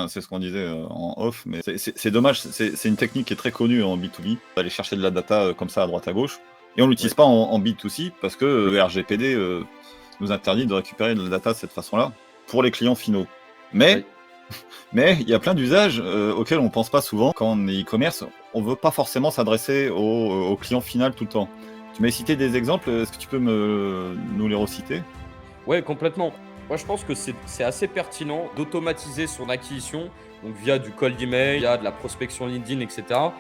C'est ce qu'on disait en off, mais c'est dommage, c'est une technique qui est très connue en B2B, d'aller chercher de la data comme ça à droite à gauche, et on l'utilise Oui. pas en B2C parce que le RGPD nous interdit de récupérer de la data de cette façon-là pour les clients finaux. Mais Oui. il y a plein d'usages auxquels on pense pas souvent quand on est e-commerce. On veut pas forcément s'adresser au client final tout le temps. Tu m'as cité des exemples, est-ce que tu peux nous les reciter? Ouais, complètement. Moi, je pense que c'est assez pertinent d'automatiser son acquisition, donc via du cold email, via de la prospection LinkedIn, et cetera,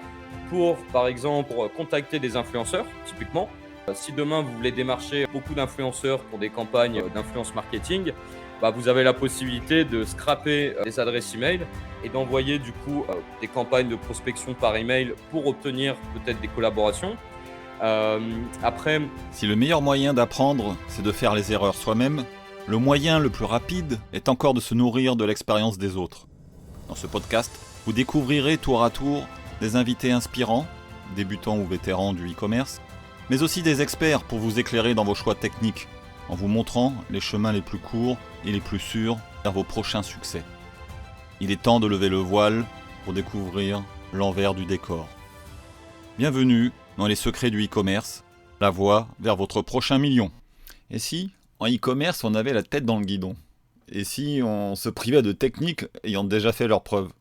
pour, par exemple, contacter des influenceurs, typiquement. Si demain, vous voulez démarcher beaucoup d'influenceurs pour des campagnes d'influence marketing, bah, vous avez la possibilité de scraper des adresses email et d'envoyer du coup des campagnes de prospection par email pour obtenir peut-être des collaborations. Après, Si le meilleur moyen d'apprendre, c'est de faire les erreurs soi-même, le moyen le plus rapide est encore de se nourrir de l'expérience des autres. Dans ce podcast, vous découvrirez tour à tour des invités inspirants, débutants ou vétérans du e-commerce, mais aussi des experts pour vous éclairer dans vos choix techniques, en vous montrant les chemins les plus courts et les plus sûrs vers vos prochains succès. Il est temps de lever le voile pour découvrir l'envers du décor. Bienvenue dans les secrets du e-commerce, la voie vers votre prochain million. Et si, en e-commerce, on avait la tête dans le guidon? Et si on se privait de techniques ayant déjà fait leurs preuves?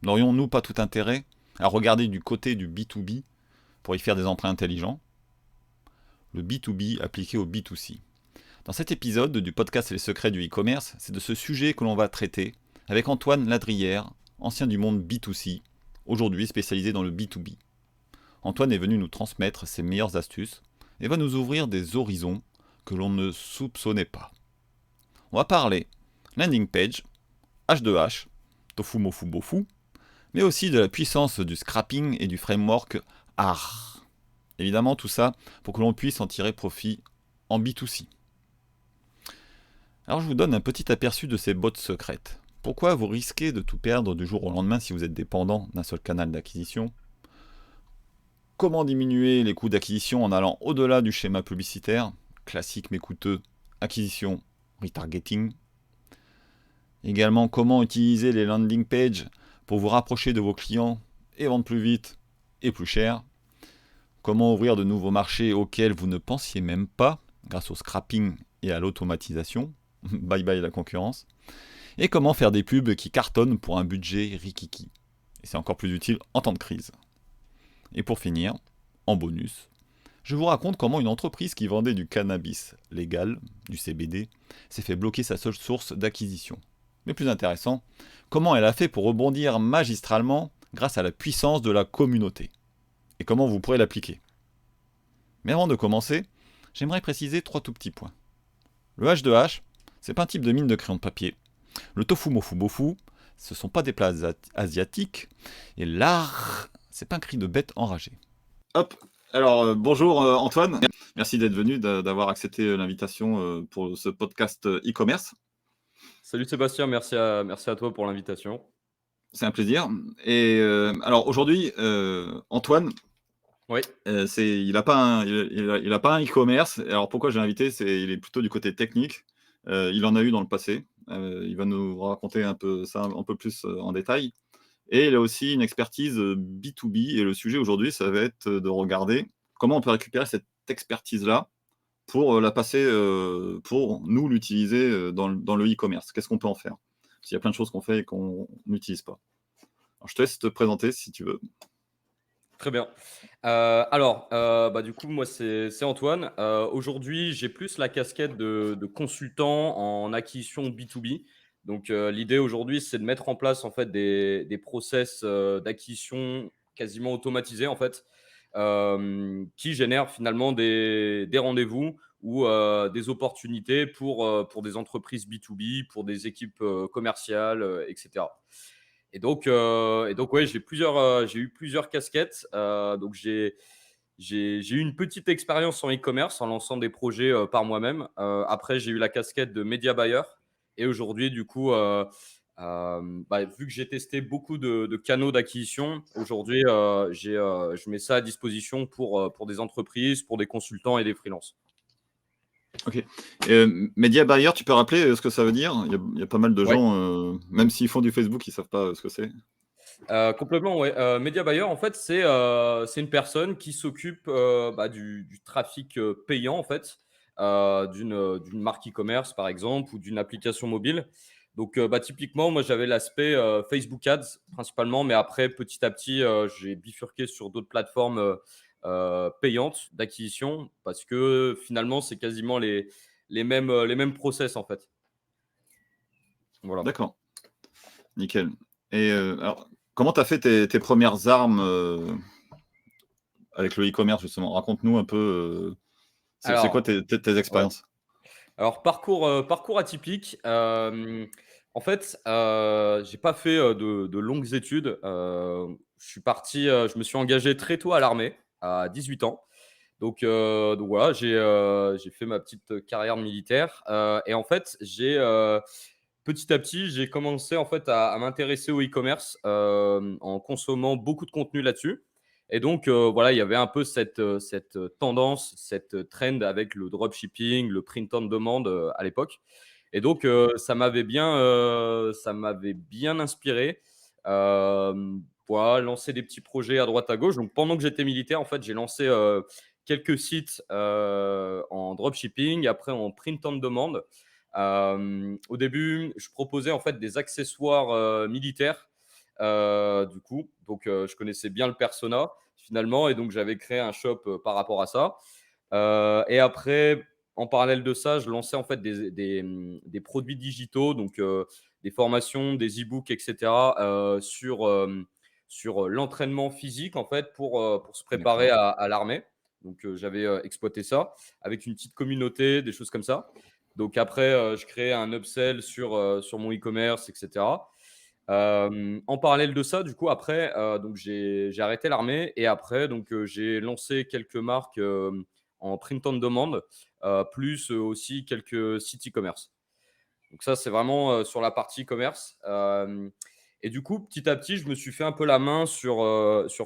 N'aurions-nous pas tout intérêt à regarder du côté du B2B pour y faire des emprunts intelligents? Le B2B appliqué au B2C. Dans cet épisode du podcast Les secrets du e-commerce, c'est de ce sujet que l'on va traiter avec Antoine Ladrière, ancien du monde B2C, aujourd'hui spécialisé dans le B2B. Antoine est venu nous transmettre ses meilleures astuces et va nous ouvrir des horizons que l'on ne soupçonnait pas. On va parler landing page, H2H, tofu mofu bofu, mais aussi de la puissance du scrapping et du framework AR. Évidemment, tout ça pour que l'on puisse en tirer profit en B2C. Alors je vous donne un petit aperçu de ces bottes secrètes. Pourquoi vous risquez de tout perdre du jour au lendemain si vous êtes dépendant d'un seul canal d'acquisition? Comment diminuer les coûts d'acquisition en allant au-delà du schéma publicitaire, classique mais coûteux, acquisition, retargeting. Également, comment utiliser les landing pages pour vous rapprocher de vos clients et vendre plus vite et plus cher. Comment ouvrir de nouveaux marchés auxquels vous ne pensiez même pas grâce au scrapping et à l'automatisation. Bye bye la concurrence. Et comment faire des pubs qui cartonnent pour un budget rikiki. Et c'est encore plus utile en temps de crise. Et pour finir, en bonus, je vous raconte comment une entreprise qui vendait du cannabis légal, du CBD, s'est fait bloquer sa seule source d'acquisition. Mais plus intéressant, comment elle a fait pour rebondir magistralement grâce à la puissance de la communauté. Et comment vous pourrez l'appliquer. Mais avant de commencer, j'aimerais préciser 3 tout petits points. Le H2H, c'est pas un type de mine de crayon de papier. Le tofu mofu bofu, ce sont pas des plats asiatiques. Et l'art, c'est pas un cri de bête enragée. Hop, alors bonjour Antoine, merci d'être venu, d'avoir accepté l'invitation pour ce podcast e-commerce. salut Sébastien, merci à toi pour l'invitation. C'est un plaisir. Et alors aujourd'hui, Antoine, Oui, il n'a pas un e-commerce. Alors pourquoi j'ai invité, il est plutôt du côté technique. Il en a eu dans le passé. Il va nous raconter un peu ça un peu plus en détail. Et il a aussi une expertise B2B. Et le sujet aujourd'hui, ça va être de regarder comment on peut récupérer cette expertise-là pour la passer, pour nous l'utiliser dans le e-commerce. Qu'est-ce qu'on peut en faire? Parce qu'il y a plein de choses qu'on fait et qu'on n'utilise pas. Alors, je te laisse te présenter si tu veux. très bien. Bah, du coup, moi, c'est Antoine. Aujourd'hui, j'ai plus la casquette de consultant en acquisition B2B. Donc, l'idée aujourd'hui, c'est de mettre en place en fait des process d'acquisition quasiment automatisés en fait, qui génèrent finalement des rendez-vous ou des opportunités pour des entreprises B2B, pour des équipes commerciales, etc. Et donc ouais, j'ai eu plusieurs casquettes. Donc j'ai eu une petite expérience en e-commerce en lançant des projets par moi-même. Après, j'ai eu la casquette de media buyer. Et aujourd'hui, du coup, vu que j'ai testé beaucoup de canaux d'acquisition, aujourd'hui, je mets ça à disposition pour des entreprises, pour des consultants et des freelances. Ok. Media buyer, tu peux rappeler ce que ça veut dire? Il y a pas mal de Ouais. gens, même s'ils font du Facebook, ils savent pas ce que c'est. Complètement, ouais. Media buyer, en fait, c'est une personne qui s'occupe du trafic payant, en fait, d'une marque e-commerce, par exemple, ou d'une application mobile. Donc, typiquement, moi, j'avais l'aspect Facebook Ads principalement, mais après, petit à petit, j'ai bifurqué sur d'autres plateformes payantes d'acquisition parce que finalement, c'est quasiment les mêmes process, en fait. Voilà. D'accord, nickel. Et alors, comment tu as fait tes premières armes avec le e-commerce, justement? Raconte-nous un peu, c'est quoi Alors, tes ouais. expériences? Alors parcours atypique, en fait, j'ai pas fait, de longues études, je me suis engagé très tôt à l'armée, à 18 ans. Donc voilà, j'ai fait ma petite carrière militaire, et en fait, petit à petit, j'ai commencé en fait à m'intéresser au e-commerce, en consommant beaucoup de contenu là-dessus. Et donc, voilà, il y avait un peu cette tendance, cette trend avec le dropshipping, le print on demand, à l'époque. Et donc, ça m'avait bien inspiré. Voilà, lancer des petits projets à droite à gauche. Donc pendant que j'étais militaire, en fait, j'ai lancé, quelques sites, en dropshipping, après en print on demand. Au début, je proposais en fait des accessoires militaires, du coup. Donc, je connaissais bien le persona finalement, et donc j'avais créé un shop par rapport à ça. Et après, en parallèle de ça, je lançais en fait des produits digitaux, donc des formations, des e-books, etc., sur l'entraînement physique en fait pour se préparer D'accord. à l'armée. Donc, j'avais exploité ça avec une petite communauté, des choses comme ça. Donc après, je créais un upsell sur mon e-commerce, etc. En parallèle de ça, du coup, après, donc j'ai arrêté l'armée, et après, donc j'ai lancé quelques marques en print on demand, plus aussi quelques sites e-commerce. Donc ça, c'est vraiment sur la partie e-commerce. Et du coup, petit à petit, je me suis fait un peu la main sur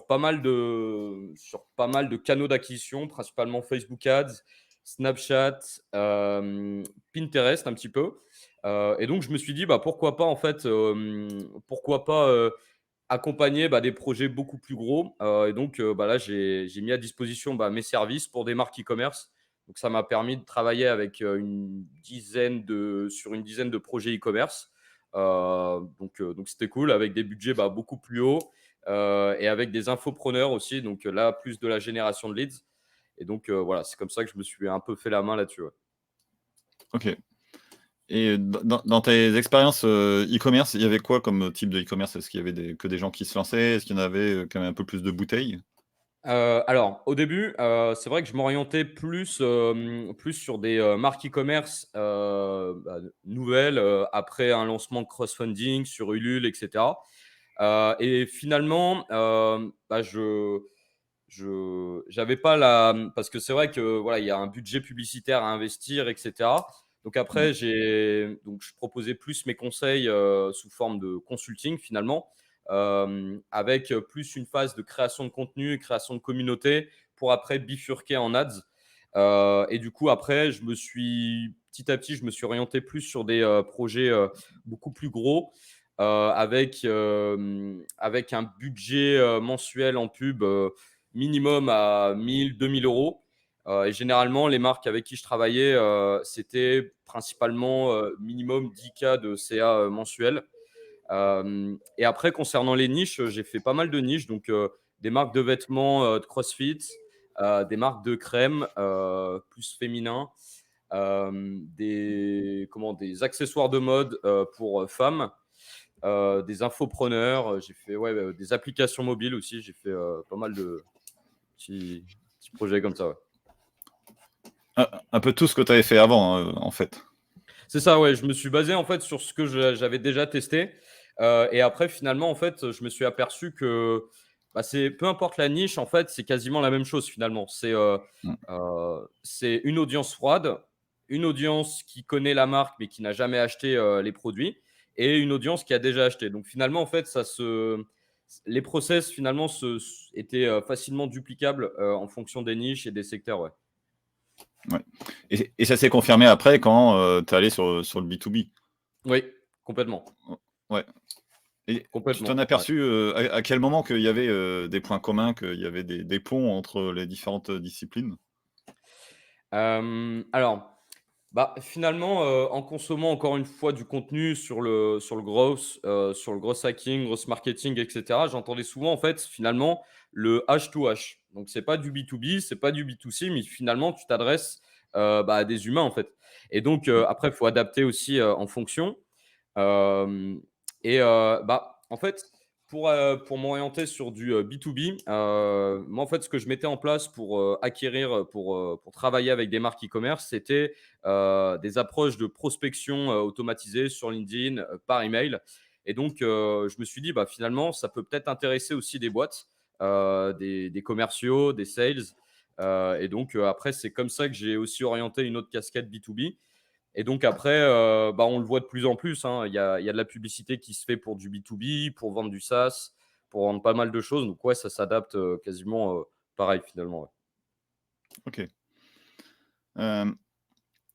pas mal de canaux d'acquisition, principalement Facebook Ads, Snapchat, Pinterest un petit peu. Et donc, je me suis dit, bah, pourquoi pas, en fait, pourquoi pas accompagner des projets beaucoup plus gros. Et donc, là, j'ai mis à disposition mes services pour des marques e-commerce. Donc, ça m'a permis de travailler avec sur une dizaine de projets e-commerce. Donc, c'était cool, avec des budgets beaucoup plus hauts, et avec des infopreneurs aussi. Donc, là, plus de la génération de leads. Et donc, voilà, c'est comme ça que je me suis un peu fait la main là-dessus. Ouais. OK. Et dans tes expériences, e-commerce, il y avait quoi comme type de e-commerce? Est-ce qu'il y avait que des gens qui se lançaient? Est-ce qu'il y en avait, quand même un peu plus de bouteilles? Alors, au début, c'est vrai que je m'orientais plus sur des marques e-commerce nouvelles, après un lancement crowdfunding sur Ulule, etc. Et finalement, j'avais pas parce que c'est vrai que voilà, il y a un budget publicitaire à investir, etc. Donc Ouais, après, donc je proposais plus mes conseils sous forme de consulting finalement, avec plus une phase de création de contenu, création de communauté, pour après bifurquer en ads. Et du coup, après, petit à petit, je me suis orienté plus sur des projets beaucoup plus gros, avec un budget mensuel en pub minimum à 1 000 2 000 euros. Et généralement, les marques avec qui je travaillais, c'était principalement minimum 10K de CA mensuel. Et après, concernant les niches, j'ai fait pas mal de niches. Donc, des marques de vêtements de CrossFit, des marques de crème plus féminin, des accessoires de mode pour femmes, des infopreneurs. J'ai fait des applications mobiles aussi. J'ai fait pas mal de petits projets comme ça. Ouais. un peu tout ce que tu avais fait avant, en fait? C'est ça, ouais. Je me suis basé en fait sur ce que j'avais déjà testé. Et après, finalement, en fait, je me suis aperçu que peu importe la niche, en fait, c'est quasiment la même chose finalement. Mmh. C'est une audience froide, une audience qui connaît la marque mais qui n'a jamais acheté les produits, et une audience qui a déjà acheté. Donc finalement, en fait, les process finalement étaient facilement duplicables en fonction des niches et des secteurs. Ouais. Ouais. Et ça s'est confirmé après quand, tu es allé sur le B2B? Oui, complètement, Ouais. Et tu t'en complètement, as ouais. aperçu, à quel moment qu'il y avait, des points communs, qu'il y avait des ponts entre les différentes, disciplines? Alors, bah, finalement, en consommant encore une fois du contenu sur le growth hacking, growth marketing et cetera, j'entendais souvent en fait, finalement, le H2H. Donc c'est pas du B2B, c'est pas du B2C, mais finalement tu t'adresses, bah, à des humains en fait. Et donc, Mmh, après il faut adapter aussi, en fonction. Hem et bah, en fait, pour m'orienter sur du, B2B, moi, en fait, ce que je mettais en place pour, acquérir, pour travailler avec des marques e-commerce, c'était, des approches de prospection, automatisées sur LinkedIn, par email. Et donc, je me suis dit: «Bah, finalement, ça peut peut-être intéresser aussi des boîtes, des commerciaux, des sales». Et donc, après, c'est comme ça que j'ai aussi orienté une autre casquette B2B. Et donc après, bah, on le voit de plus en plus, hein. Il y a de la publicité qui se fait pour du B2B, pour vendre du SaaS, pour vendre pas mal de choses. Donc ouais, ça s'adapte, quasiment, pareil finalement, ouais. OK. Hem,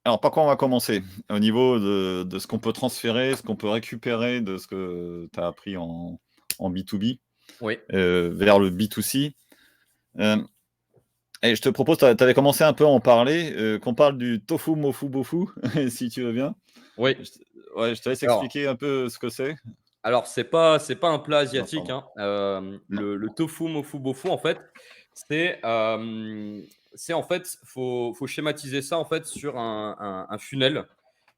alors par quoi on va commencer? Au niveau de ce qu'on peut transférer, ce qu'on peut récupérer de ce que tu as appris en B2B, Oui, vers le B2C. Hem Et je te propose, tu avais commencé un peu à en parler, qu'on parle du tofu, mofu, bofu, si tu veux bien. oui. Je te Ouais, je te laisse Alors expliquer un peu ce que c'est. alors c'est pas un plat Non, asiatique, pardon. hein. Non. Le tofu, mofu, bofu, en fait, c'est, en fait, faut schématiser ça, en fait, sur un funnel.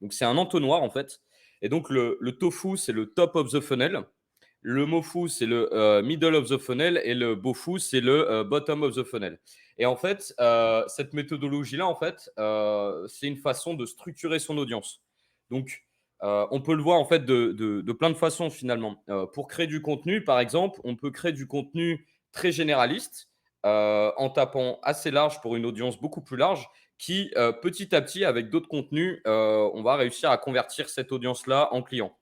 Donc c'est un entonnoir, en fait. Et donc le tofu, c'est le top of the funnel. Le mofu, c'est le, middle of the funnel, et le bofu, c'est le, bottom of the funnel. Et en fait, cette méthodologie-là, en fait, c'est une façon de structurer son audience. Donc, on peut le voir, en fait, de plein de façons, finalement. Pour créer du contenu, par exemple, on peut créer du contenu très généraliste, en tapant assez large pour une audience beaucoup plus large qui, petit à petit, avec d'autres contenus, on va réussir à convertir cette audience-là en client.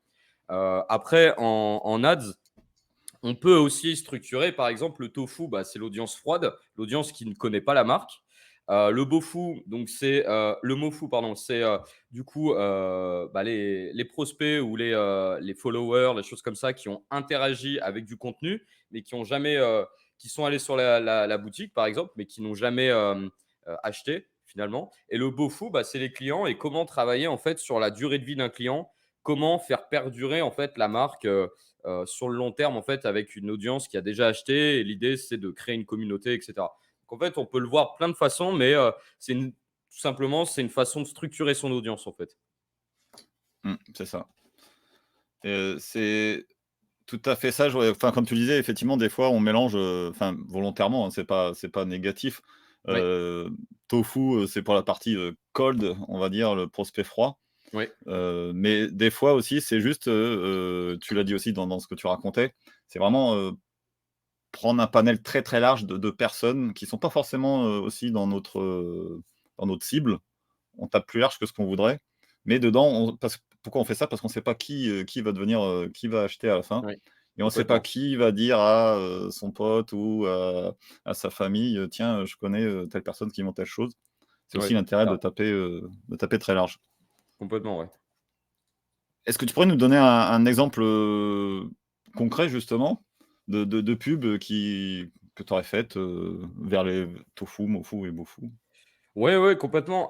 Après, en ads, on peut aussi structurer, par exemple, le tofu, bah, c'est l'audience froide, l'audience qui ne connaît pas la marque. Le bofu, donc le mofu, pardon, c'est du coup, bah, les prospects ou les followers, les choses comme ça, qui ont interagi avec du contenu, mais qui ont jamais, qui sont allés sur la boutique, par exemple, mais qui n'ont jamais acheté finalement. Et le bofu, bah, c'est les clients, et comment travailler en fait sur la durée de vie d'un client, comment faire perdurer en fait la marque, sur le long terme, en fait, avec une audience qui a déjà acheté. Et l'idée, c'est de créer une communauté, etc. Donc, en fait, on peut le voir plein de façons, mais tout simplement, c'est une façon de structurer son audience, en fait. C'est ça. C'est tout à fait ça, je ouais, enfin, comme tu disais, effectivement, des fois, on mélange, enfin, volontairement, hein, c'est pas négatif. Oui, Heu, Tofu, c'est pour la partie, cold, on va dire, le prospect froid. oui, Mais des fois aussi, c'est juste, tu l'as dit aussi dans ce que tu racontais, c'est vraiment, prendre un panel très, très large de personnes qui sont pas forcément, aussi dans notre cible. On tape plus large que ce qu'on voudrait, mais dedans, pourquoi on fait ça? Parce qu'on ne sait pas qui va devenir, qui va acheter à la fin, oui, et on ne sait pas complètement. qui va dire à, son pote ou à sa famille, «Tiens, je connais, telle personne qui vend telle chose». C'est Oui, aussi c'est l'intérêt ça, de taper très large. complètement, ouais. Est-ce que tu pourrais nous donner un exemple, concret justement de pub, que tu aurais faite, vers les tofu, mofu et bofu? Ouais, ouais, complètement.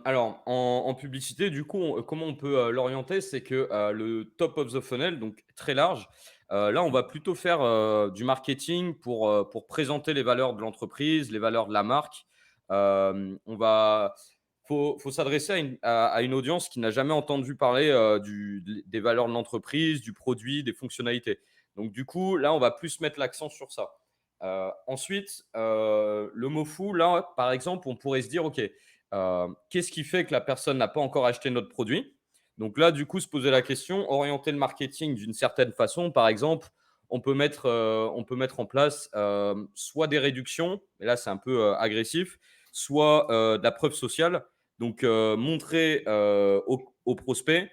Alors en publicité, du coup, comment on peut, l'orienter? C'est que, le top of the funnel, donc très large, là, on va plutôt faire, du marketing pour présenter les valeurs de l'entreprise, les valeurs de la marque. On va faut s'adresser à une audience qui n'a jamais entendu parler, des valeurs de l'entreprise, du produit, des fonctionnalités. Donc du coup, là, on va plus mettre l'accent sur ça. Ensuite, le mot fou, là, par exemple, on pourrait se dire, OK, qu'est-ce qui fait que la personne n'a pas encore acheté notre produit? Donc là, du coup, se poser la question, orienter le marketing d'une certaine façon. Par exemple, on peut mettre en place soit des réductions, mais là, c'est un peu agressif, soit de la preuve sociale. Donc, montrer aux prospects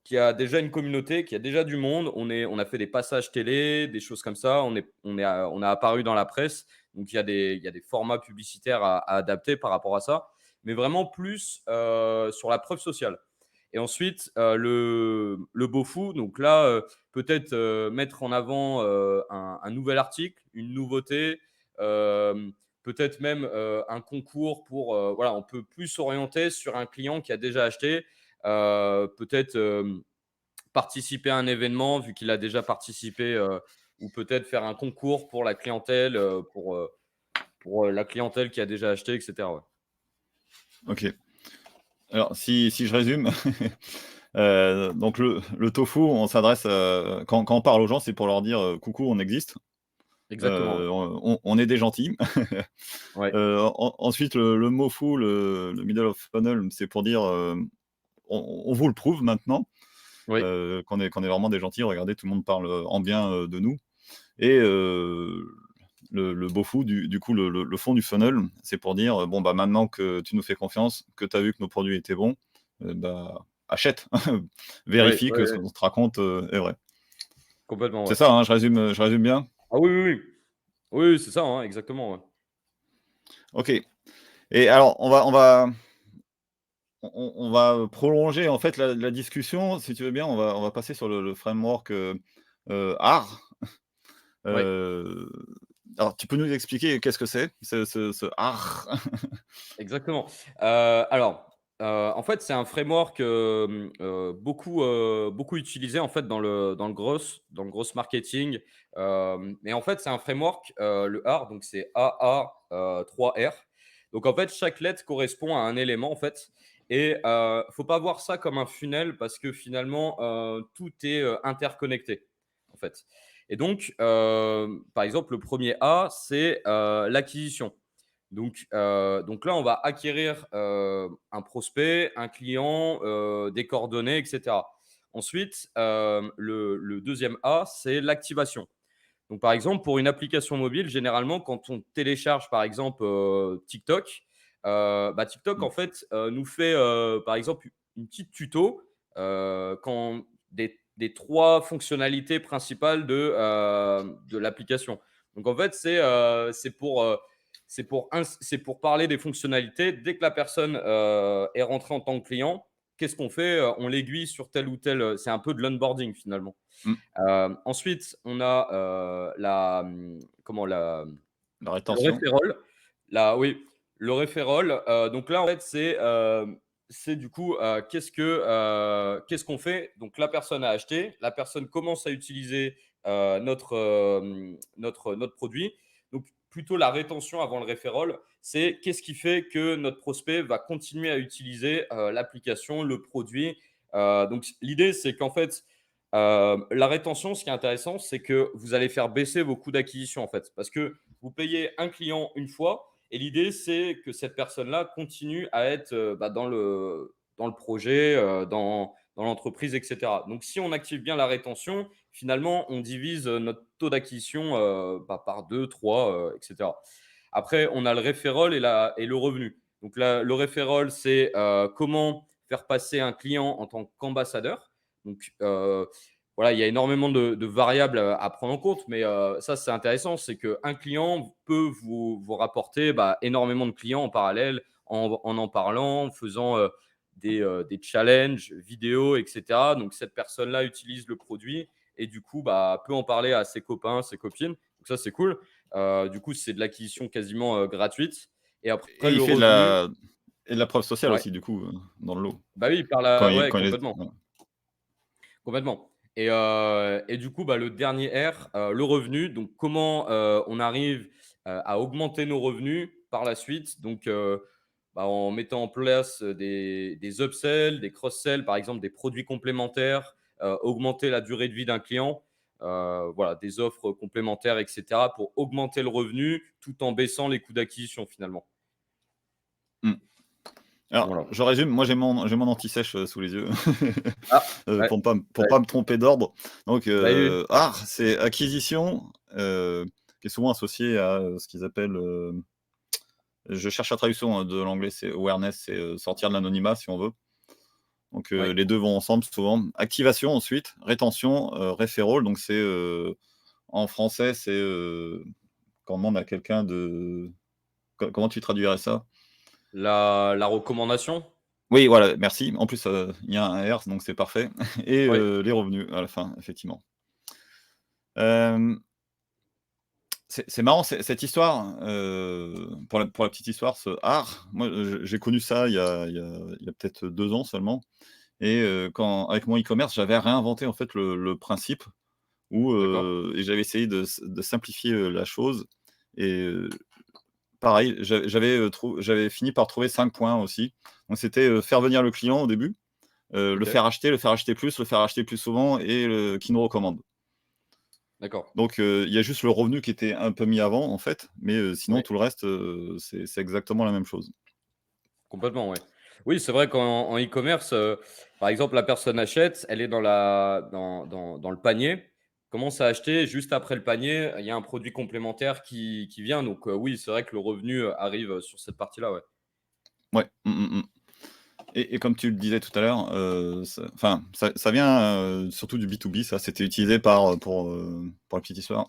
qui a déjà une communauté, qui a déjà du monde. On a fait des passages télé, des choses comme ça. On a apparu dans la presse. Donc, il y a des formats publicitaires à adapter par rapport à ça. mais vraiment plus sur la preuve sociale. Et ensuite, le beau fou, donc là, peut-être mettre en avant un nouvel article, une nouveauté, peut-être même un concours pour. Voilà, on peut plus s'orienter sur un client qui a déjà acheté, peut-être participer à un événement vu qu'il a déjà participé, ou peut-être faire un concours pour la clientèle, pour la clientèle qui a déjà acheté, etc. Ouais. OK. Alors si je résume, donc le tofu, on s'adresse, quand on parle aux gens, c'est pour leur dire, «Coucou, on existe, Exactement. Ouais. on est des gentils». Ouais. Ensuite le mofu, le middle of funnel, c'est pour dire, on vous le prouve maintenant, Oui. qu'on est vraiment des gentils. Regardez, tout le monde parle, en bien, de nous. Et le bofu, du coup, le fond du funnel, c'est pour dire, «Bon, bah, maintenant que tu nous fais confiance, que tu as vu que nos produits étaient bons, bah, achète, Oui, vérifie oui, que ce oui, qu'on te raconte, est vrai». complètement, C'est ouais. ça, hein, je résume bien? Ah oui, oui, oui. Oui, oui, c'est ça, hein, exactement, ouais. OK. Et alors on va prolonger, en fait, la discussion. Si tu veux bien, on va passer sur le framework, art. Ouais, Heu, alors tu peux nous expliquer qu'est-ce que c'est, ce art? exactement. Alors, en fait, c'est un framework, beaucoup utilisé, en fait, dans le gross marketing, et en fait, c'est un framework, le AR, donc c'est AA, 3 R. Donc en fait, chaque lettre correspond à un élément, en fait, et faut pas voir ça comme un funnel parce que finalement, tout est, interconnecté, en fait. Et donc, par exemple, le premier A, c'est, l'acquisition. Donc là, on va acquérir un prospect, un client, des coordonnées, etc. Ensuite, le deuxième A, c'est l'activation. Donc, par exemple, pour une application mobile, généralement, quand on télécharge, par exemple, TikTok, TikTok, Mmh. en fait, nous fait, par exemple, une petite tuto quand des trois fonctionnalités principales de l'application. Donc, en fait, c'est pour parler des fonctionnalités. Dès que la personne est rentrée en tant que client, qu'est-ce qu'on fait? On l'aiguille sur tel ou tel. C'est un peu de l'onboarding finalement. Mmh. Ensuite, on a comment La le rétention. referral. Oui, le referral. Donc là, en fait, c'est du coup qu'est-ce qu'on fait? Donc la personne a acheté, la personne commence à utiliser notre produit. Donc plutôt la rétention avant le referral, c'est qu'est-ce qui fait que notre prospect va continuer à utiliser l'application, le produit. Donc l'idée, c'est qu'en fait, la rétention, ce qui est intéressant, c'est que vous allez faire baisser vos coûts d'acquisition, en fait. Parce que vous payez un client une fois et l'idée, c'est que cette personne-là continue à être dans le projet, dans l'entreprise, etc. Donc, si on active bien la rétention, finalement, on divise notre taux d'acquisition par 2, 3, etc. Après, on a le referral et le revenu. Donc, le referral, c'est comment faire passer un client en tant qu'ambassadeur. Donc, voilà, il y a énormément de variables à prendre en compte, mais ça, c'est intéressant. C'est qu'un client peut vous rapporter énormément de clients en parallèle en parlant, en faisant des challenges vidéo, etc. Donc, cette personne-là utilise le produit et du coup, peut en parler à ses copains, ses copines. Donc, ça, c'est cool. Du coup, c'est de l'acquisition quasiment gratuite. Et après, Et il le fait revenu, de la preuve sociale ouais. aussi, du coup, dans le lot. Bah oui, par Quand la il ouais, quand il est complètement. ouais. Complètement. Et du coup, le dernier R, le revenu. Donc, comment on arrive à augmenter nos revenus par la suite. Donc, en mettant en place des upsells, des cross-sells, par exemple, des produits complémentaires, augmenter la durée de vie d'un client, voilà, des offres complémentaires, etc., pour augmenter le revenu tout en baissant les coûts d'acquisition finalement. Mmh. Alors, Voilà. je résume, moi j'ai mon anti-sèche, sous les yeux, Ah, ouais, pour pas ouais. me tromper d'ordre. Donc, Bah oui, oui. art, c'est acquisition, qui est souvent associé à, ce qu'ils appellent, je cherche la traduction, de l'anglais, c'est awareness, c'est, sortir de l'anonymat si on veut. Donc, Ouais. les 2 vont ensemble souvent. Activation ensuite, rétention, referral, donc c'est, en français, c'est, quand on demande à quelqu'un de comment tu traduirais ça? La recommandation? Oui, voilà, merci. En plus, il y a un R, donc c'est parfait et Oui, les revenus à la fin, effectivement. Hem, c'est marrant cette histoire, pour la petite histoire, ce art, moi, j'ai connu ça il y a peut-être 2 ans seulement et quand avec mon e-commerce, j'avais réinventé en fait le principe où, d'accord. et j'avais essayé de simplifier, la chose et pareil, j'avais fini par trouver 5 points aussi. Donc c'était, faire venir le client au début, OK, le faire acheter plus, le faire acheter plus souvent et qu'il nous recommande. d'accord. Donc il y a juste le revenu qui était un peu mis avant en fait, mais sinon Oui. tout le reste, c'est exactement la même chose. Complètement, ouais. Oui, c'est vrai qu'en e-commerce, par exemple, la personne achète, elle est dans le panier, commence à acheter, juste après le panier, il y a un produit complémentaire qui vient donc oui, c'est vrai que le revenu, arrive, sur cette partie-là, ouais. Ouais, et comme tu le disais tout à l'heure, ça vient, surtout du B2B ça, c'était utilisé pour la petite histoire,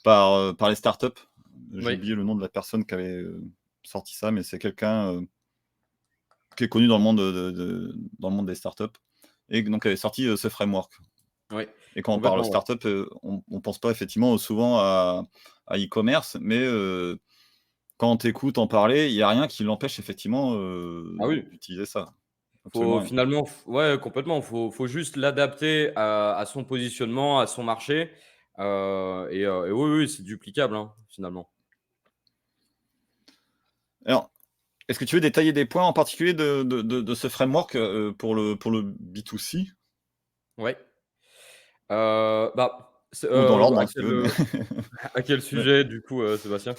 par les startups. J'ai Oui, oublié le nom de la personne qui avait, sorti ça, mais c'est quelqu'un, qui est connu dans le monde, dans le monde des startups et donc avait sorti, ce framework oui, et quand on parle complètement, ouais. startup, on pense pas effectivement souvent à e-commerce, mais quand on t'écoute en parler, il y a rien qui l'empêche effectivement, Ah oui, d'utiliser ça. Absolument faut rien. finalement f ouais, complètement, faut juste l'adapter à son positionnement, à son marché, et oui, oui, c'est duplicable, hein, finalement. Alors, est-ce que tu veux détailler des points en particulier de ce framework, pour le B2C? Ouais, bah, c'est, Ou dans l'ordre, hein, si tu veux, mais à quel ouais. sujet du coup, Sébastien?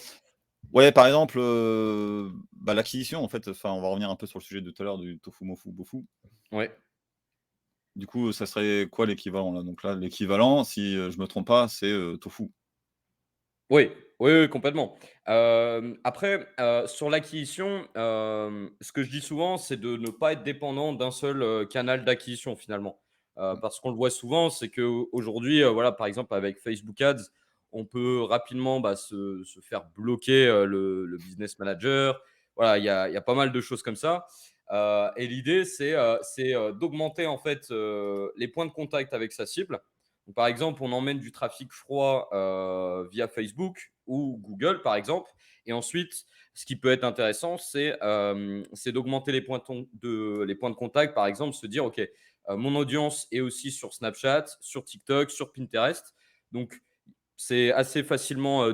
Ouais, par exemple, l'acquisition en fait, enfin, on va revenir un peu sur le sujet de tout à l'heure du tofu, mofu, bofu. Ouais. Du coup, ça serait quoi l'équivalent là? Donc là, l'équivalent, si, je me trompe pas, c'est, tofu. Oui, oui, oui, complètement. Après, sur l'acquisition, ce que je dis souvent, c'est de ne pas être dépendant d'un seul, canal d'acquisition finalement. Mmh. Parce qu'on le voit souvent, c'est qu'aujourd'hui, voilà, par exemple avec Facebook Ads, on peut rapidement, bah, se faire bloquer, le business manager. Voilà, il y a pas mal de choses comme ça. Et l'idée, c'est d'augmenter en fait, les points de contact avec sa cible. Donc, par exemple, on emmène du trafic froid via Facebook ou Google, par exemple. Et ensuite, ce qui peut être intéressant, c'est d'augmenter les points de contact. Par exemple, se dire, OK, mon audience est aussi sur Snapchat, sur TikTok, sur Pinterest. Donc, c'est assez facilement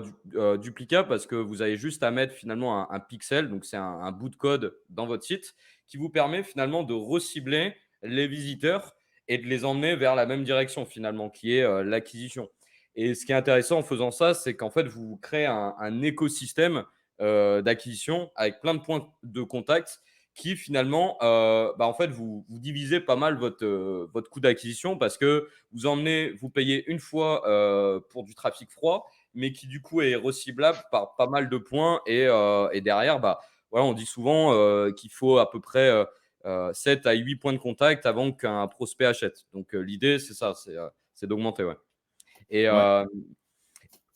duplicable parce que vous avez juste à mettre finalement un pixel, donc c'est un bout de code dans votre site qui vous permet finalement de recibler les visiteurs et de les emmener vers la même direction finalement, qui est l'acquisition. Et ce qui est intéressant en faisant ça, c'est qu'en fait, vous créez un écosystème d'acquisition avec plein de points de contact qui finalement, bah, en fait, vous divisez pas mal votre coût d'acquisition parce que vous payez une fois pour du trafic froid, mais qui du coup est reciblable par pas mal de points. Et derrière, bah, voilà, on dit souvent qu'il faut à peu près 7 à 8 points de contact avant qu'un prospect achète. Donc l'idée, c'est ça, c'est d'augmenter. Ouais. Et, Ouais. euh,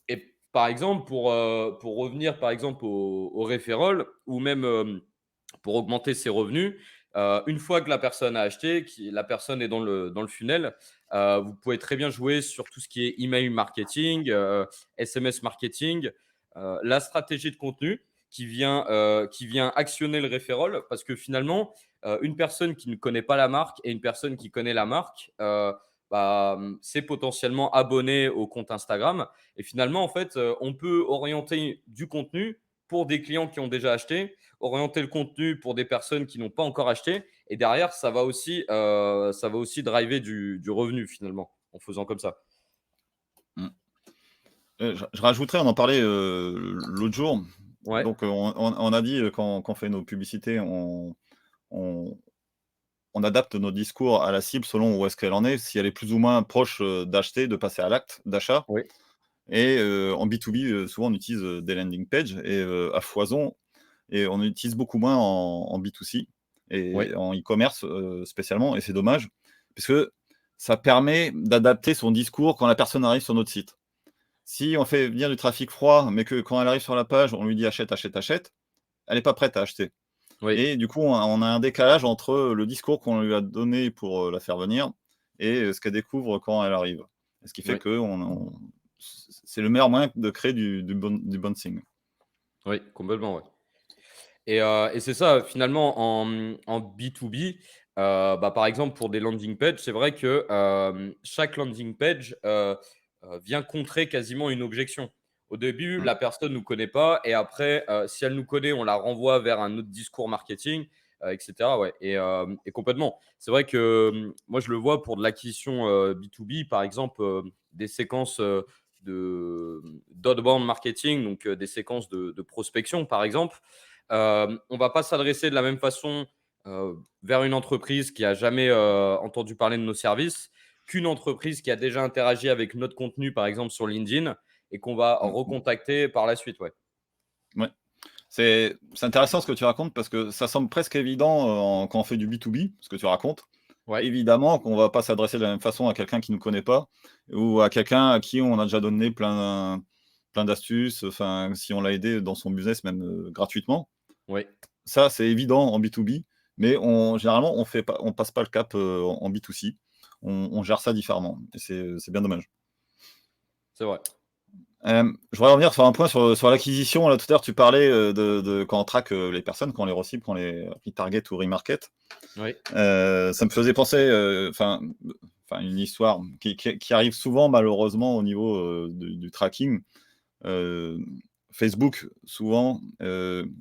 et par exemple, pour revenir par exemple au referral ou même pour augmenter ses revenus, une fois que la personne a acheté, la personne est dans le funnel, vous pouvez très bien jouer sur tout ce qui est email marketing, SMS marketing, la stratégie de contenu qui vient actionner le referral parce que finalement, une personne qui ne connaît pas la marque et une personne qui connaît la marque, bah, c'est potentiellement abonné au compte Instagram. Et finalement, en fait, on peut orienter du contenu pour des clients qui ont déjà acheté, orienter le contenu pour des personnes qui n'ont pas encore acheté. Et derrière, ça va aussi driver du revenu finalement en faisant comme ça. Mmh. Je rajouterais, on en parlait, l'autre jour, Ouais, donc on a dit, quand on fait nos publicités, on on adapte nos discours à la cible selon où est-ce qu'elle en est, si elle est plus ou moins proche, d'acheter, de passer à l'acte d'achat oui, et en B2B, souvent on utilise, des landing pages et à foison et on utilise beaucoup moins en B2C oui, et en e-commerce, spécialement et c'est dommage puisque ça permet d'adapter son discours quand la personne arrive sur notre site. Si on fait venir du trafic froid, mais que quand elle arrive sur la page, on lui dit: «Achète, achète, achète», elle est pas prête à acheter. Oui, et du coup, on a un décalage entre le discours qu'on lui a donné pour la faire venir et ce qu'elle découvre quand elle arrive. Et ce qui fait oui, que c'est le meilleur moyen de créer du bouncing. oui, complètement, ouais. Et c'est ça, finalement, en B2B, bah, par exemple, pour des landing pages, c'est vrai que chaque landing page vient contrer quasiment une objection. Au début, Mmh, la personne ne nous connaît pas, et après, si elle nous connaît, on la renvoie vers un autre discours marketing, etc. Ouais. Et complètement. C'est vrai que moi, je le vois pour de l'acquisition B2B, par exemple, des séquences d'outbound marketing, donc des séquences de prospection, par exemple. On va pas s'adresser de la même façon vers une entreprise qui a jamais entendu parler de nos services qu'une entreprise qui a déjà interagi avec notre contenu, par exemple sur LinkedIn, et qu'on va mmh, mmh. recontacter par la suite. Ouais. Ouais. C'est intéressant ce que tu racontes parce que ça semble presque évident, quand on fait du B2B, ce que tu racontes. Ouais. Évidemment qu'on va pas s'adresser de la même façon à quelqu'un qui ne nous connaît pas ou à quelqu'un à qui on a déjà donné plein d'astuces, enfin, si on l'a aidé dans son business même, gratuitement. Ouais. Ça, c'est évident en B2B, mais généralement, on passe pas le cap, en B2C. On gère ça différemment et c'est bien dommage. C'est vrai. Je voudrais revenir sur un point sur l'acquisition. Là, tout à l'heure, tu parlais, de quand on traque, les personnes, quand on les recible, quand on les retarget ou remarket. Oui. Ça me faisait penser, une histoire qui arrive souvent malheureusement au niveau, du tracking. Heu, Facebook souvent,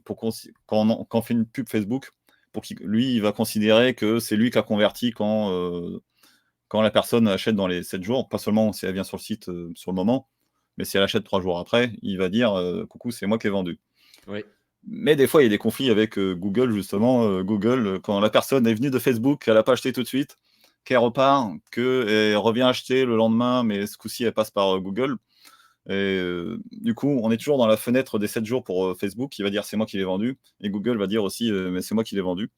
pour quand on fait une pub Facebook, pour qu'il lui, il va considérer que c'est lui qui a converti quand la personne achète dans les 7 jours, pas seulement si elle vient sur le site, sur le moment, mais si elle achète 3 jours après, il va dire, «Coucou, c'est moi qui ai vendu». Oui. Mais des fois, il y a des conflits avec, Google justement, Google, quand la personne est venue de Facebook, elle a pas acheté tout de suite, qu'elle repart, qu'elle revient acheter le lendemain, mais ce coup-ci, elle passe par, Google et du coup, on est toujours dans la fenêtre des 7 jours pour, Facebook qui va dire: «C'est moi qui l'ai vendu» et Google va dire aussi, «Mais c'est moi qui l'ai vendu».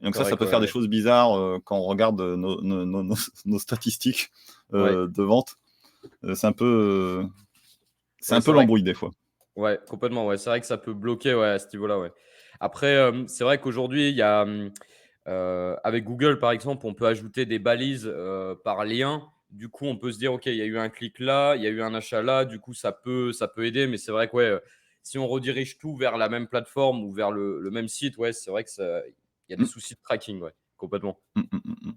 Et donc ça Correct. peut Ouais. faire des Ouais. choses bizarres, quand on regarde, nos statistiques, Ouais. de vente. C'est Ouais, un peu c'est vrai. l'embrouille des fois. Ouais, complètement, ouais. C'est vrai que ça peut bloquer, ouais, à ce niveau-là, ouais. Après, c'est vrai qu'aujourd'hui, il y a, avec Google, par exemple, on peut ajouter des balises, par lien. Du coup, on peut se dire: «OK, il y a eu un clic là, il y a eu un achat là», du coup, ça peut aider. Mais c'est vrai que, ouais, si on redirige tout vers la même plateforme ou vers le même site, ouais, c'est vrai que ça il y a des Mmh. soucis de tracking, ouais, complètement. Mmh, mmh, mmh,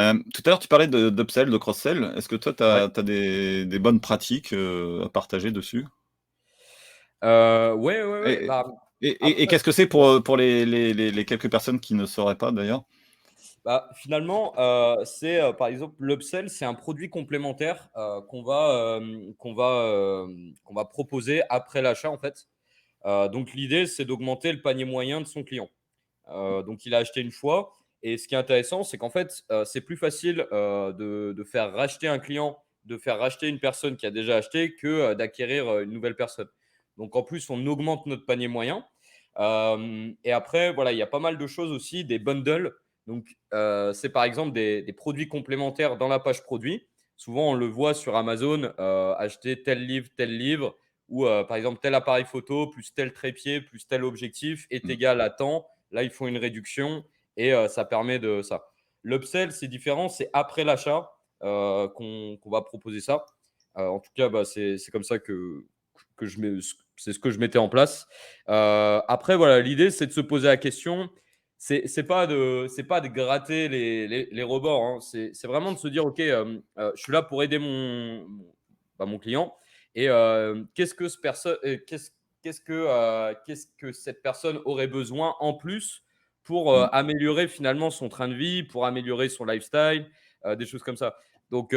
mmh. Tout à l'heure, tu parlais d'upsell, de cross-sell. Est-ce que toi, tu Ouais. as des bonnes pratiques, à partager dessus? Ouais, ouais, ouais, Et bah, et après qu'est-ce que c'est pour les quelques personnes qui ne sauraient pas d'ailleurs? bah, finalement, c'est, par exemple, l'upsell, c'est un produit complémentaire, qu'on va proposer après l'achat, en fait. Donc l'idée, c'est d'augmenter le panier moyen de son client. Donc il a acheté une fois, et ce qui est intéressant, c'est qu'en fait, c'est plus facile, de faire racheter un client, de faire racheter une personne qui a déjà acheté que, d'acquérir, une nouvelle personne. Donc en plus, on augmente notre panier moyen. Et après, voilà, il y a pas mal de choses aussi, des bundles. Donc, c'est par exemple des produits complémentaires dans la page produit. Souvent, on le voit sur Amazon, acheter tel livre, ou par exemple tel appareil photo, plus tel trépied, plus tel objectif est Mmh, égal à tant. Là, ils font une réduction, et ça permet de ça. L'upsell, c'est différent, c'est après l'achat qu'on va proposer ça. En tout cas, bah, c'est comme ça que c'est ce que je mettais en place. Après, voilà, l'idée, c'est de se poser la question. C'est pas de gratter les rebords, hein. C'est vraiment de se dire, OK, je suis là pour aider mon client. Et qu'est-ce que cette personne aurait besoin en plus pour mmh. améliorer finalement son train de vie, pour améliorer son lifestyle, des choses comme ça. Donc,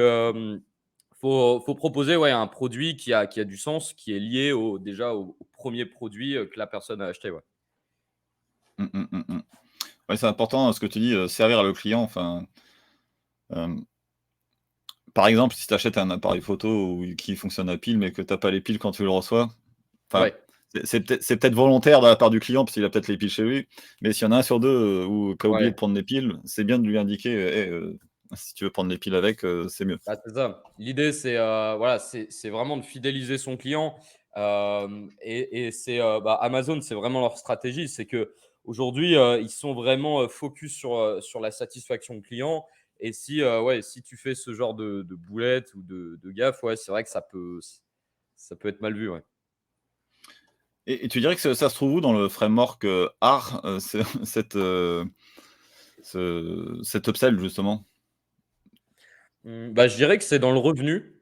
faut proposer, ouais, un produit qui a du sens, qui est lié déjà au 1er produit, que la personne a acheté, ouais. Mmh, mmh, mmh, mmh. Ouais, c'est important, ce que tu dis, servir le client, enfin, hem, par exemple, si tu achètes un appareil photo qui fonctionne à pile, mais que tu as pas les piles quand tu le reçois, enfin, Ouais, c'est peut-être volontaire de la part du client parce qu'il a peut-être les piles chez lui, mais s'il y en a un sur 2 où qui a oublié ouais. de prendre les piles, c'est bien de lui indiquer: «Hey, si tu veux prendre les piles avec, c'est mieux». Bah, c'est ça. L'idée, c'est, voilà, c'est vraiment de fidéliser son client. Et c'est, bah, Amazon, c'est vraiment leur stratégie. C'est que Aujourd'hui, ils sont vraiment focus sur la satisfaction client. Et si tu fais ce genre de boulettes ou de gaffe, ouais, c'est vrai que ça peut être mal vu. Ouais. Et tu dirais que ça se trouve où dans le framework, art, cette, cet upsell justement? Bah, je dirais que c'est dans le revenu.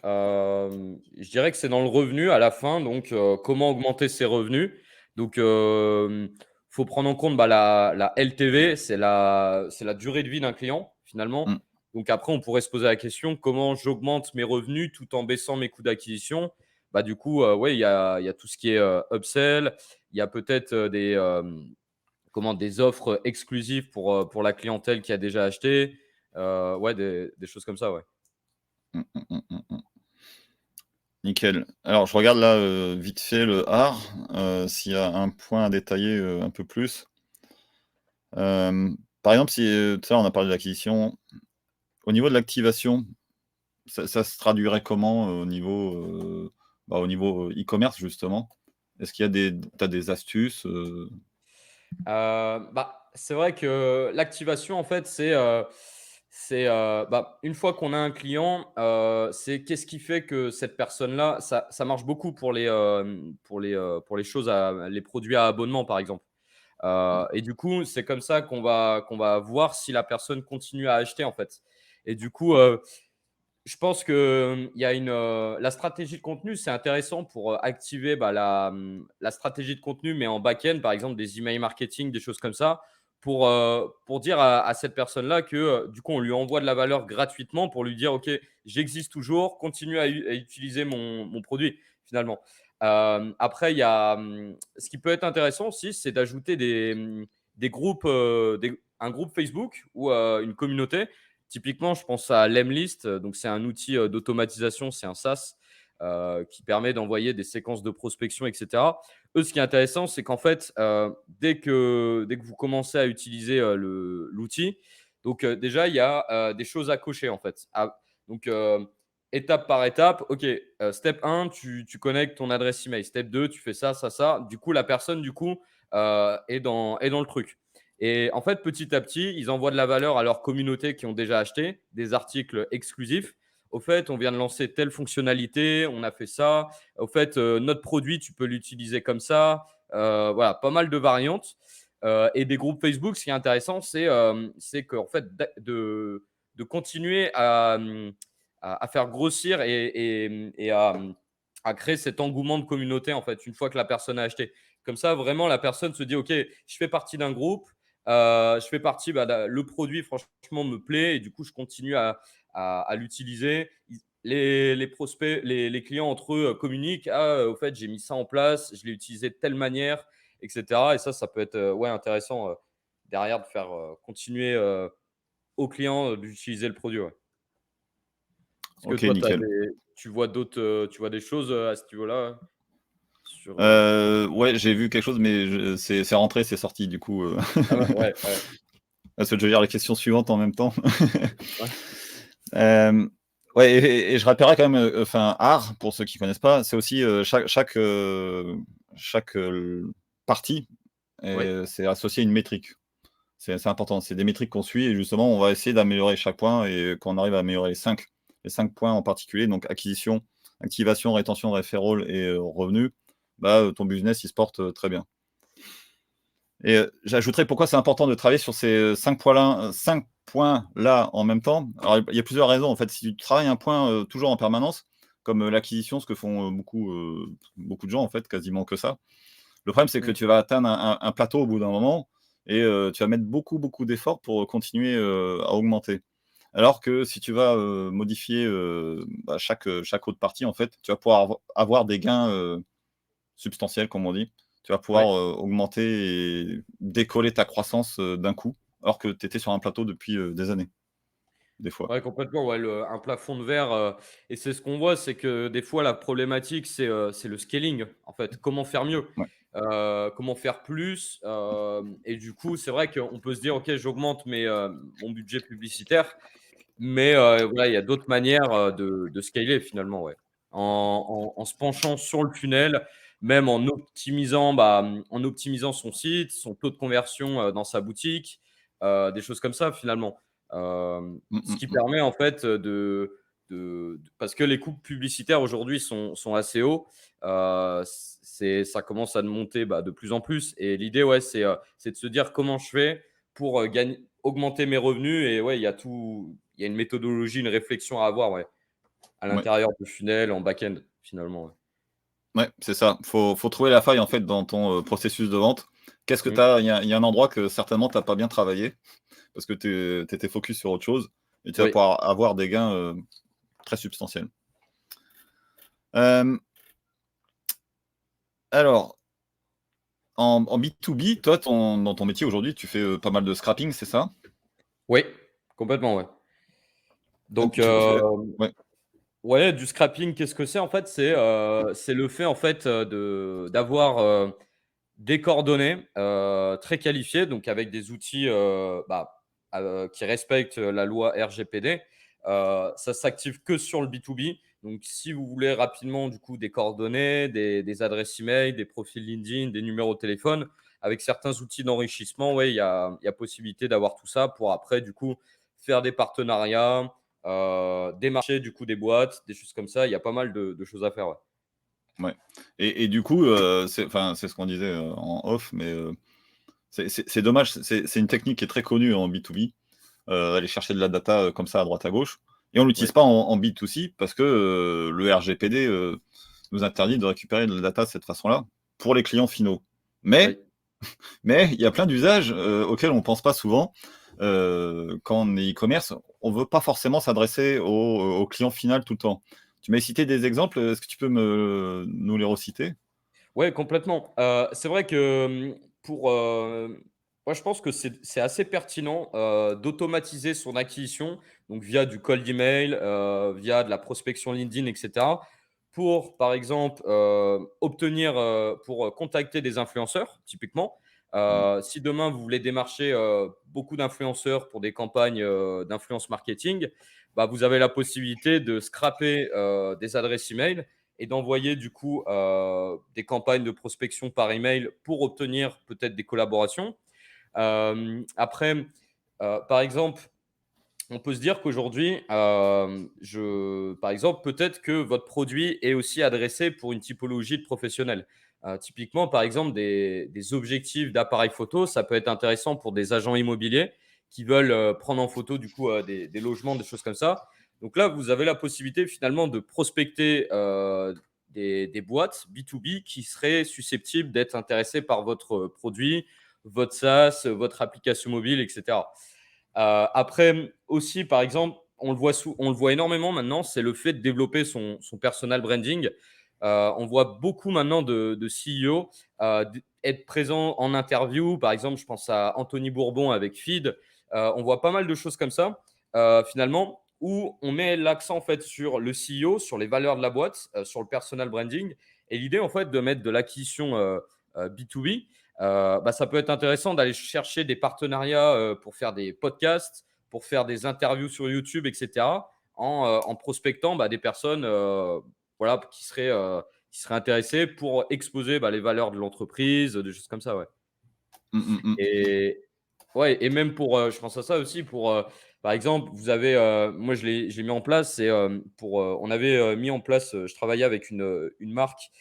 Je dirais que c'est dans le revenu à la fin, donc comment augmenter ses revenus? Donc faut prendre en compte, bah, la LTV, c'est la durée de vie d'un client, finalement. Mmh, Donc après, on pourrait se poser la question: «Comment j'augmente mes revenus tout en baissant mes coûts d'acquisition?» Bah, du coup, ouais, il y a tout ce qui est, upsell. Il y a peut-être, des offres exclusives pour la clientèle qui a déjà acheté. Ouais, des choses comme ça, ouais. mmh, mmh, mmh, mmh, mmh. Nickel. Alors je regarde là, vite fait le art, s'il y a un point à détailler, un peu plus. Par exemple, si, tu sais, on a parlé de l'acquisition. Au niveau de l'activation, ça se traduirait comment, au niveau, e-commerce justement? Est-ce qu'il y a des astuces, Bah, c'est vrai que l'activation, en fait, une fois qu'on a un client, c'est qu'est-ce qui fait que cette personne-là ça marche beaucoup pour les choses les produits à abonnement, par exemple. Et du coup, c'est comme ça qu'on va voir si la personne continue à acheter, en fait. Et du coup, je pense que, il y a la stratégie de contenu, c'est intéressant pour, activer, bah, la stratégie de contenu, mais en back-end, par exemple des emails marketing, des choses comme ça, pour dire à cette personne-là que, du coup, on lui envoie de la valeur gratuitement pour lui dire: «OK, j'existe toujours, continue à utiliser mon produit», finalement. Après, ce qui peut être intéressant aussi, c'est d'ajouter des groupes, un groupe Facebook ou, une communauté. Typiquement, je pense à Lemlist, donc c'est un outil, d'automatisation, c'est un SaaS, qui permet d'envoyer des séquences de prospection et cetera. Eux, ce qui est intéressant, c'est qu'en fait, dès que vous commencez à utiliser, l'outil, donc déjà, il y a, des choses à cocher, en fait. Donc étape par étape, OK, step 1, tu connectes ton adresse email. Step 2, tu fais ça, ça, ça. Du coup, la personne, est dans le truc. Et en fait, petit à petit, ils envoient de la valeur à leur communauté qui ont déjà acheté des articles exclusifs. Au fait, on vient de lancer telle fonctionnalité, on a fait ça. Au fait, notre produit, tu peux l'utiliser comme ça. Voilà, pas mal de variantes. Et des groupes Facebook, ce qui est intéressant, c'est qu'en fait, de continuer à faire grossir et à créer cet engouement de communauté, en fait, une fois que la personne a acheté. Comme ça, vraiment, la personne se dit: «OK, je fais partie d'un groupe, je fais partie, bah, le produit franchement me plaît et du coup je continue à l'utiliser. Les prospects, les clients entre eux communiquent: «Ah, au fait, j'ai mis ça en place, je l'ai utilisé de telle manière», et cetera. Et ça peut être, ouais, intéressant, derrière de faire, continuer, aux clients, d'utiliser le produit, ouais. Est-ce que OK, toi nickel. tu vois des choses, à ce niveau-là sur, Ouais, j'ai vu quelque chose, mais c'est rentré, c'est sorti du coup, ah ouais, ouais, ouais, parce que je vais lire les questions suivantes en même temps. ouais, Hem, ouais et je rappellerai quand même, enfin art, pour ceux qui connaissent pas, c'est aussi, chaque, partie oui, c'est associé à une métrique. C'est important, c'est des métriques qu'on suit et justement on va essayer d'améliorer chaque point et quand on arrive à améliorer les cinq points en particulier, donc acquisition, activation, rétention, referral et revenu, bah, ton business il se porte, très bien. Et j'ajouterais pourquoi c'est important de travailler sur ces, 5 points-là en même temps. Alors il y a plusieurs raisons en fait. Si tu travailles un point, toujours en permanence, comme, l'acquisition, ce que font, beaucoup de gens en fait, quasiment que ça. Le problème, c'est que mmh, tu vas atteindre un plateau au bout d'un moment et tu vas mettre beaucoup, beaucoup d'efforts pour continuer, à augmenter. Alors que si tu vas, modifier, chaque autre partie en fait, tu vas pouvoir avoir des gains, substantiels comme on dit. Tu vas pouvoir, ouais. augmenter et décoller ta croissance, d'un coup, alors que tu étais sur un plateau depuis, des années, des fois. Ouais, complètement, ouais, un plafond de verre, et c'est ce qu'on voit, c'est que des fois la problématique, c'est le scaling, en fait. Comment faire mieux? Ouais. Comment faire plus? Et du coup, c'est vrai qu'on peut se dire: «OK, j'augmente mon budget publicitaire», mais voilà, il y a d'autres manières, de scaler finalement, ouais. En se penchant sur le funnel, même en optimisant son site, son taux de conversion dans sa boutique, des choses comme ça finalement. Mmh, Ce mmh, qui mmh. permet en fait parce que les coûts publicitaires aujourd'hui sont assez hauts, ça commence à monter de plus en plus. Et l'idée, ouais, c'est de se dire comment je fais pour augmenter mes revenus. Et ouais, il y a une méthodologie, une réflexion à avoir, ouais, à Ouais, l'intérieur du funnel, en back-end, finalement. Ouais. ouais, c'est ça. Faut trouver la faille, en fait, dans ton, processus de vente. Qu'est-ce que Mm. il y a un endroit que certainement tu as pas bien travaillé parce que tu étais focus sur autre chose et tu vas Oui. pouvoir avoir des gains, très substantiels. Hem, alors en B2B, toi, dans ton métier aujourd'hui, tu fais, pas mal de scrapping, c'est ça? Oui, complètement, ouais. Donc, Tu fais ouais. ouais, du scrapping, qu'est-ce que c'est en fait? C'est le fait en fait d'avoir des coordonnées très qualifiées, donc avec des outils qui respectent la loi RGPD. Ça s'active que sur le B2B. Donc, si vous voulez rapidement du coup des coordonnées, des adresses email, des profils LinkedIn, des numéros de téléphone, avec certains outils d'enrichissement, ouais, il y a possibilité d'avoir tout ça pour après du coup faire des partenariats, démarcher du coup des boîtes, des choses comme ça. Il y a pas mal de choses à faire. Ouais. Ouais et du coup, c'est ce qu'on disait, en off, mais c'est dommage, c'est une technique qui est très connue en B2B, aller chercher de la data, comme ça à droite à gauche et on Oui, l'utilise pas en B2C parce que, le RGPD, nous interdit de récupérer de la data de cette façon-là, pour les clients finaux. Mais oui. il y a plein d'usages, auxquels on pense pas souvent. Quand on est e-commerce, on veut pas forcément s'adresser au client final tout le temps. Tu m'as cité des exemples, est-ce que tu peux nous les reciter? Ouais, complètement. C'est vrai que, moi, je pense que c'est assez pertinent, d'automatiser son acquisition, donc via du cold email, via de la prospection LinkedIn et cetera, pour, par exemple, contacter des influenceurs, typiquement. Mmh. Si demain, vous voulez démarcher, beaucoup d'influenceurs pour des campagnes, d'influence marketing, vous avez la possibilité de scraper, des adresses email et d'envoyer du coup des campagnes de prospection par email pour obtenir peut-être des collaborations. Après, par exemple, on peut se dire qu'aujourd'hui, par exemple, peut-être que votre produit est aussi adressé pour une typologie de professionnels. Typiquement, par exemple, des objectifs d'appareil photo, ça peut être intéressant pour des agents immobiliers qui veulent prendre en photo du coup des logements, des choses comme ça. Donc là, vous avez la possibilité finalement de prospecter des boîtes B2B qui seraient susceptibles d'être intéressées par votre produit, votre SaaS, votre application mobile, etc. Après aussi, par exemple, on le voit énormément maintenant, c'est le fait de développer son personal branding. On voit beaucoup maintenant de CEO être présents en interview. Par exemple, je pense à Anthony Bourbon avec Feed. On voit pas mal de choses comme ça, finalement, où on met l'accent en fait sur le CEO, sur les valeurs de la boîte, sur le personal branding. Et l'idée, en fait, de mettre de l'acquisition B2B, ça peut être intéressant d'aller chercher des partenariats pour faire des podcasts, pour faire des interviews sur YouTube, etc., en prospectant des personnes voilà, qui seraient intéressées pour exposer les valeurs de l'entreprise, des choses comme ça. Ouais. Mmh, mmh, mmh. Et, ouais, et même je pense à ça aussi par exemple, vous avez, moi je l'ai mis en place, on avait mis en place, je travaillais avec une marque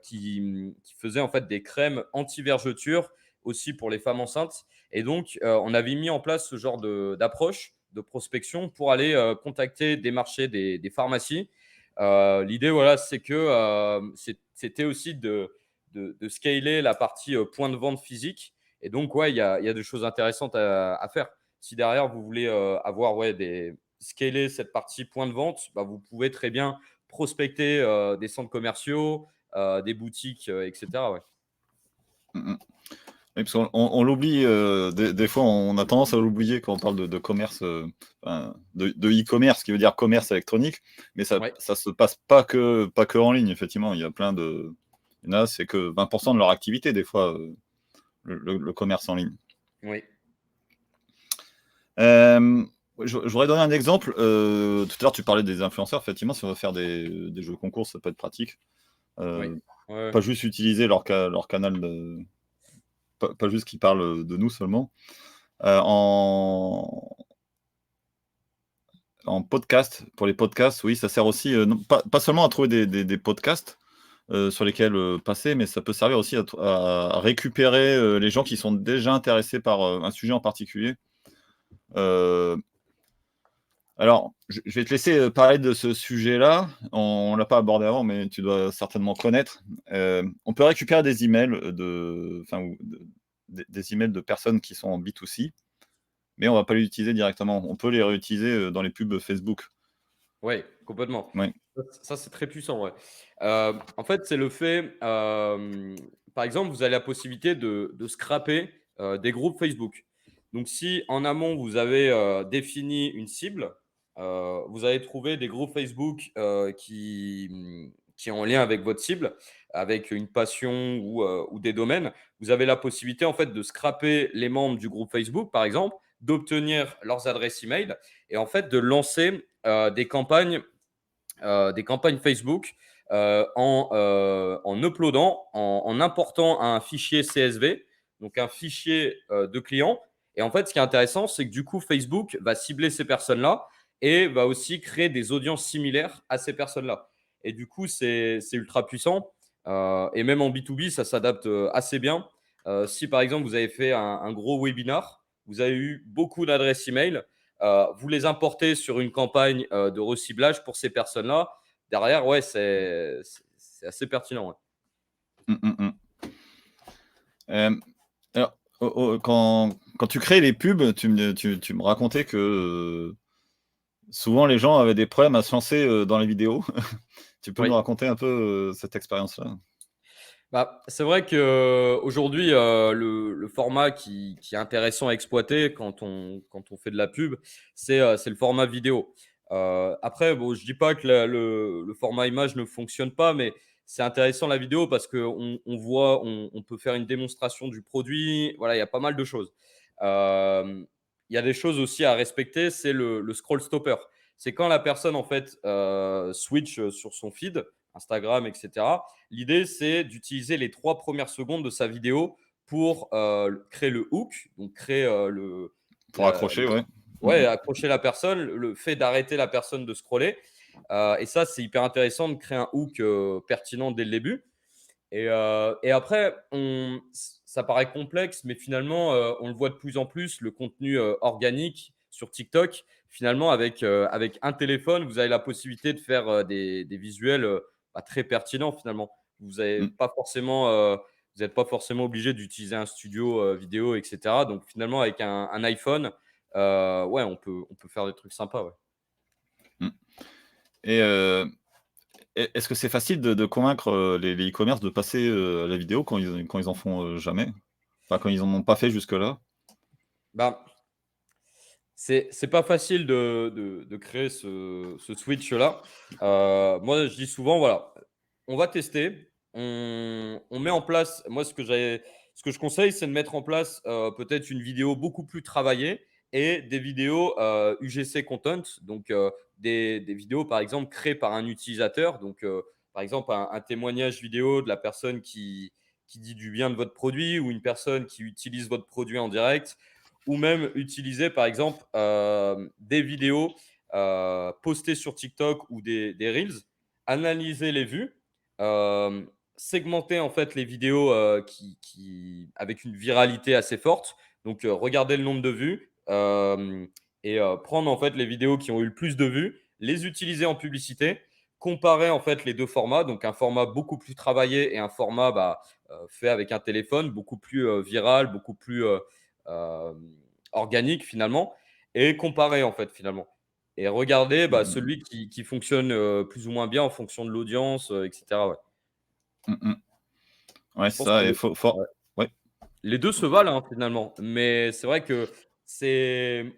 qui faisait en fait des crèmes anti-vergeture aussi pour les femmes enceintes. Et donc, on avait mis en place ce genre d'approche de prospection pour aller contacter, démarcher des pharmacies. L'idée, voilà, c'est que c'était aussi de scaler la partie point de vente physique. Et donc, ouais, il y a des choses intéressantes à faire. Si derrière, vous voulez avoir scaler cette partie point de vente, vous pouvez très bien prospecter des centres commerciaux, des boutiques, etc. Ouais. Mmh mh. Oui, parce qu'on l'oublie, des fois, on a tendance à l'oublier quand on parle de commerce, enfin, de e-commerce, qui veut dire commerce électronique, mais ça Ouais. ça se passe pas que en ligne, effectivement. Il y en a, c'est que 20 de leur activité, des fois, le commerce en ligne. Oui. Hem, je voudrais donner un exemple, tout à l'heure, tu parlais des influenceurs, effectivement, si on veut faire des jeux concours, ça peut être pratique. Oui. Heu, Ouais. pas juste utiliser leur canal pas juste qu'ils parlent de nous seulement. En podcast, pour les podcasts, oui, ça sert aussi, non pas seulement à trouver des podcasts, sur lesquels, passer, mais ça peut servir aussi à récupérer, les gens qui sont déjà intéressés par, un sujet en particulier. Heu, alors je vais te laisser, parler de ce sujet-là. On l'a pas abordé avant, mais tu dois certainement connaître. On peut récupérer des emails, ou des emails de personnes qui sont en B2C, mais on va pas les utiliser directement. On peut les réutiliser, dans les pubs Facebook. Ouais, complètement. Oui. Ça, c'est très puissant, ouais. En fait, c'est le fait, par exemple, vous avez la possibilité de scraper, des groupes Facebook. Donc si en amont, vous avez, défini une cible, vous allez trouver des groupes Facebook, qui est en lien avec votre cible, avec une passion ou des domaines. Vous avez la possibilité, en fait, de scraper les membres du groupe Facebook, par exemple, d'obtenir leurs adresses email et en fait de lancer, des campagnes Facebook en uploadant, en important un fichier CSV, donc un fichier de clients. Et en fait, ce qui est intéressant, c'est que du coup, Facebook va cibler ces personnes-là et va aussi créer des audiences similaires à ces personnes-là. Et du coup, c'est ultra puissant. Et même en B2B, ça s'adapte assez bien. Si par exemple, vous avez fait un gros webinar, vous avez eu beaucoup d'adresses email, vous les importez sur une campagne de reciblage pour ces personnes-là. Derrière, ouais, c'est assez pertinent. Ouais. Mmh, mmh mh. Hem, alors, quand tu crées les pubs, tu me racontais que, souvent les gens avaient des problèmes à se lancer, dans les vidéos. Tu peux Oui. nous raconter un peu, cette expérience-là? Bah, c'est vrai qu'aujourd'hui, le format qui est intéressant à exploiter quand on fait de la pub, c'est le format vidéo. Après, bon, je dis pas que le format image ne fonctionne pas, mais c'est intéressant la vidéo parce qu'on voit, on peut faire une démonstration du produit. Voilà, il y a pas mal de choses. Il y a des choses aussi à respecter, c'est le scroll stopper. C'est quand la personne, en fait, switch sur son feed, Instagram, etc. L'idée, c'est d'utiliser les 3 premières secondes de sa vidéo pour, créer le hook, donc créer, Pour la accrocher, ouais. Mmh ouais, mh. accrocher la personne, le fait d'arrêter la personne de scroller, et ça, c'est hyper intéressant de créer un hook, pertinent dès le début et après ça paraît complexe, mais finalement, on le voit de plus en plus, le contenu, organique sur TikTok, finalement avec un téléphone, vous avez la possibilité de faire, des visuels, très pertinents finalement. Vous avez Mmh. pas forcément, vous êtes pas forcément obligé d'utiliser un studio, vidéo et cetera. Donc finalement avec un iPhone, ouais, on peut faire des trucs sympas, ouais. Mmh. Et est-ce que c'est facile de convaincre, les e-commerce de passer, à la vidéo quand ils en font, jamais? Enfin, quand ils en ont pas fait jusque-là? Bah, c'est pas facile de créer ce switch-là. Moi, je dis souvent, voilà, on va tester, on met en place moi, ce que je conseille, c'est de mettre en place, peut-être une vidéo beaucoup plus travaillée et des vidéos, UGC content, donc des vidéos, par exemple, créées par un utilisateur. Donc par exemple, un témoignage vidéo de la personne qui dit du bien de votre produit ou une personne qui utilise votre produit en direct ou même utiliser, par exemple, des vidéos postées sur TikTok ou des Reels, analyser les vues, segmenter en fait les vidéos avec une viralité assez forte. Donc, regarder le nombre de vues et prendre en fait les vidéos qui ont eu le plus de vues, les utiliser en publicité, comparer en fait les deux formats, donc un format beaucoup plus travaillé et un format fait avec un téléphone, beaucoup plus viral, beaucoup plus euh, organique finalement, et comparer en fait finalement. Et regarder Mmh mh. celui qui fonctionne plus ou moins bien en fonction de l'audience, etc. Ouais. Mmh mh. Ouais, Je c'est pense que ça et faut ouais. ouais. Les 2 se valent, hein, finalement, mais c'est vrai que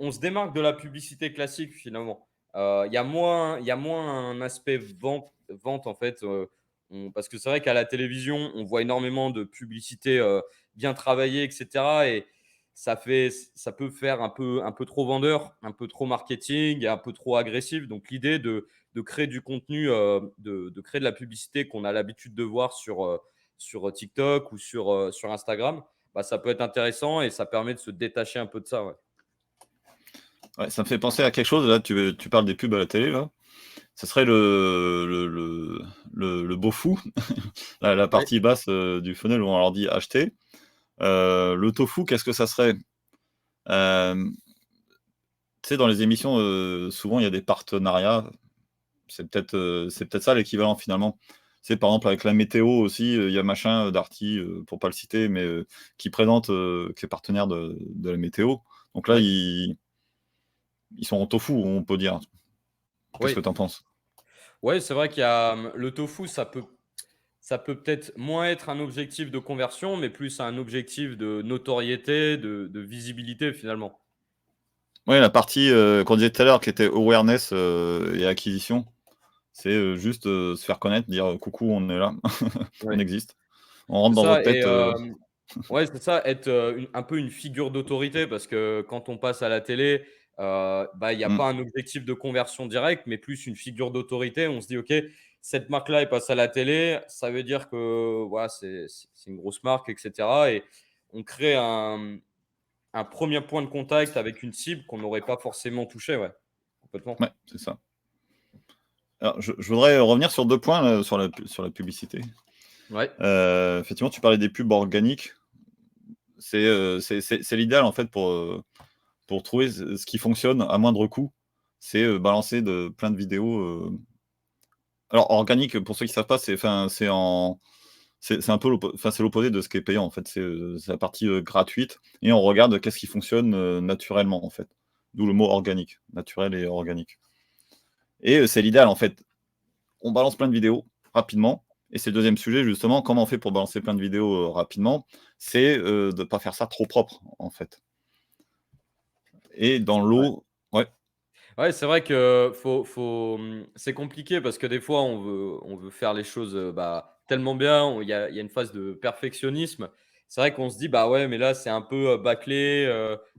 on se démarque de la publicité classique finalement. Il y a moins un aspect vente en fait, parce que c'est vrai qu'à la télévision, on voit énormément de publicités, bien travaillées et cetera ça peut faire un peu trop vendeur, un peu trop marketing et un peu trop agressif. Donc, l'idée de créer du contenu, de créer de la publicité qu'on a l'habitude de voir sur TikTok ou sur Instagram, bah, ça peut être intéressant et ça permet de se détacher un peu de ça. Ouais. Ouais, ça me fait penser à quelque chose, là, tu parles des pubs à la télé, là. Ce serait le beau fou, la Oui, partie basse, du funnel où on leur dit: «Acheter». Le tofu, qu'est-ce que ça serait? Hem, Tu sais, dans les émissions, souvent, il y a des partenariats. C'est peut-être ça l'équivalent, finalement. C'est par exemple, avec la météo aussi, il y a machin, Darty, pour pas le citer, mais qui présente, qui est partenaire de la météo. Donc là, oui, ils sont en tofu, on peut dire. Qu'est-ce oui. que tu en penses? Ouais, c'est vrai qu'il y a le tofu, ça peut peut-être moins être un objectif de conversion, mais plus un objectif de notoriété, de visibilité finalement. Ouais, la partie, qu'on disait tout à l'heure qui était awareness, et acquisition, c'est, juste, se faire connaître, dire: «Coucou, on est là, on Ouais. existe». On rentre C'est dans votre ça et tête, ouais, c'est ça, être, un peu une figure d'autorité parce que quand on passe à la télé, bah, il y a mmh, pas un objectif de conversion direct, mais plus une figure d'autorité. On se dit: «OK, cette marque-là, elle passe à la télé, ça veut dire que, voilà, c'est une grosse marque et cetera» et on crée un 1er point de contact avec une cible qu'on n'aurait pas forcément touché, ouais, complètement. ouais, c'est ça. Alors je voudrais revenir sur 2 points, sur la publicité. Ouais, Effectivement, tu parlais des pubs organiques. C'est l'idéal, en fait, pour trouver ce qui fonctionne à moindre coût. C'est, balancer plein de vidéos, alors organique, pour ceux qui ne savent pas, c'est un peu c'est l'opposé de ce qui est payant, en fait. C'est la partie, gratuite, et on regarde qu'est-ce qui fonctionne, naturellement, en fait. D'où le mot organique, naturel et organique, et c'est l'idéal, en fait. On balance plein de vidéos rapidement, et c'est le deuxième sujet, justement, comment on fait pour balancer plein de vidéos, rapidement? C'est, de ne pas faire ça trop propre, en fait, et dans ouais. l'eau, ouais. Ouais, c'est vrai que c'est compliqué parce que des fois on veut faire les choses, bah, tellement bien, il y a une phase de perfectionnisme. C'est vrai qu'on se dit: «Bah, ouais, mais là c'est un peu, bâclé,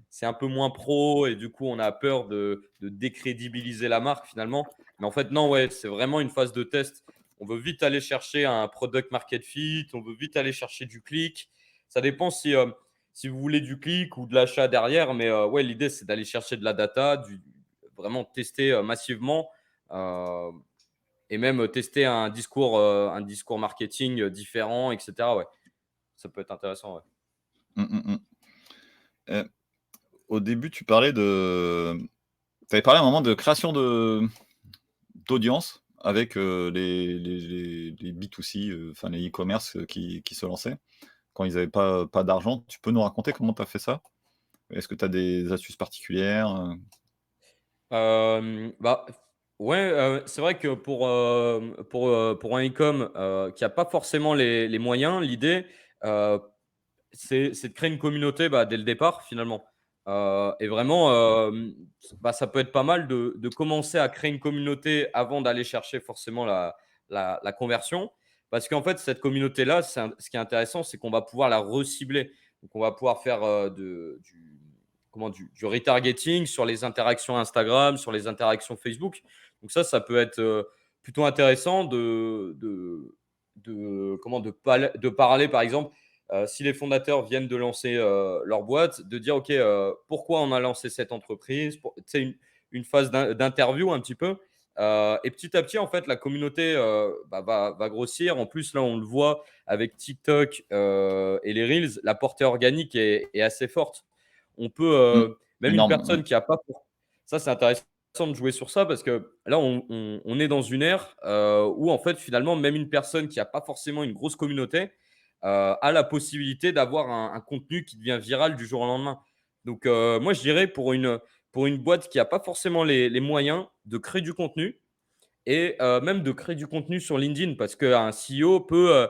c'est un peu moins pro» et du coup on a peur de décrédibiliser la marque finalement. Mais en fait non, ouais, c'est vraiment une phase de test. On veut vite aller chercher un product market fit, on veut vite aller chercher du clic. Ça dépend si vous voulez du clic ou de l'achat derrière, mais ouais, l'idée c'est d'aller chercher de la data, du vraiment tester, massivement, heu et même tester un discours marketing, différent et cetera, ouais. Ça peut être intéressant, ouais. Mmh, mmh mh. Heu, Au début, tu avais parlé à un moment de création d'audience avec, les B2C, enfin les e-commerce, qui se lançaient quand ils avaient pas d'argent. Tu peux nous raconter comment tu as fait ça? Est-ce que tu as des astuces particulières, Bah, ouais, c'est vrai que pour un e-com, qui a pas forcément les moyens, l'idée, heu, c'est de créer une communauté, bah, dès le départ finalement. Et vraiment, bah, ça peut être pas mal de commencer à créer une communauté avant d'aller chercher forcément la conversion. Parce qu'en fait, cette communauté-là, ce qui est intéressant, c'est qu'on va pouvoir la recibler. Donc on va pouvoir faire, du retargeting sur les interactions Instagram, sur les interactions Facebook. Donc ça peut être, plutôt intéressant de parler par exemple, si les fondateurs viennent de lancer, leur boîte, de dire: «OK, pourquoi on a lancé cette entreprise?» Tu sais, une phase d'interview un petit peu, et petit à petit, en fait, la communauté, bah, va grossir. En plus, là, on le voit avec TikTok, et les reels, la portée organique est assez forte. On peut, mmh, même une énorme, ouais. personne qui a pas pour ça, c'est intéressant de jouer sur ça parce que là, on est dans une ère, où en fait, finalement, même une personne qui a pas forcément une grosse communauté, a la possibilité d'avoir un contenu qui devient viral du jour au lendemain. Donc, moi, je dirais pour une boîte qui a pas forcément les moyens de créer du contenu et même de créer du contenu sur LinkedIn parce qu'un CEO peut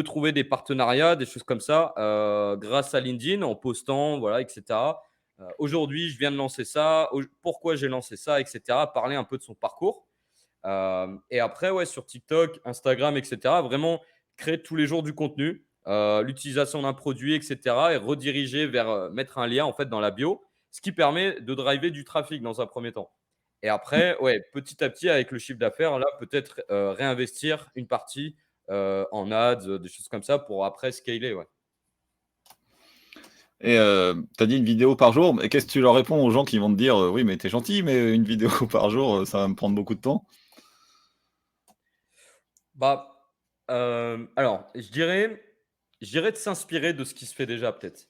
trouver des partenariats, des choses comme ça, grâce à LinkedIn en postant, voilà, et cetera. Aujourd'hui, je viens de lancer ça, pourquoi j'ai lancé ça, et cetera. Parler un peu de son parcours. Et après, ouais, sur TikTok, Instagram, et cetera, vraiment créer tous les jours du contenu, l'utilisation d'un produit, etc. et rediriger vers mettre un lien en fait dans la bio, ce qui permet de driver du trafic dans un premier temps. Et après, ouais, petit à petit, avec le chiffre d'affaires, là, peut-être réinvestir une partie en ads, des choses comme ça pour après scaler. Ouais. Et tu as dit une vidéo par jour, mais qu'est-ce que tu leur réponds aux gens qui vont te dire oui, mais t'es gentil, mais une vidéo par jour, ça va me prendre beaucoup de temps? Bah, alors, je dirais de s'inspirer de ce qui se fait déjà, peut-être.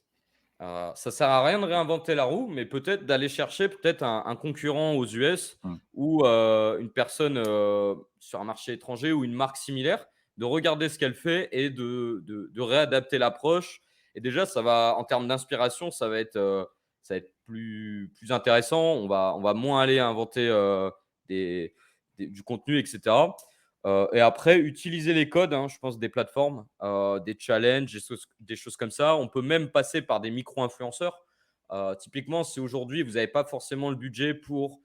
Ça sert à rien de réinventer la roue, mais peut-être d'aller chercher peut-être un concurrent aux US Mmh. ou une personne sur un marché étranger ou une marque similaire, de regarder ce qu'elle fait et de réadapter l'approche. Et déjà, ça va, en termes d'inspiration, ça va être plus intéressant. On va moins aller inventer des, du contenu, etc. Et après, utiliser les codes, hein, je pense, des plateformes, des challenges, des choses comme ça. On peut même passer par des micro-influenceurs. Typiquement, si aujourd'hui, vous n'avez pas forcément le budget pour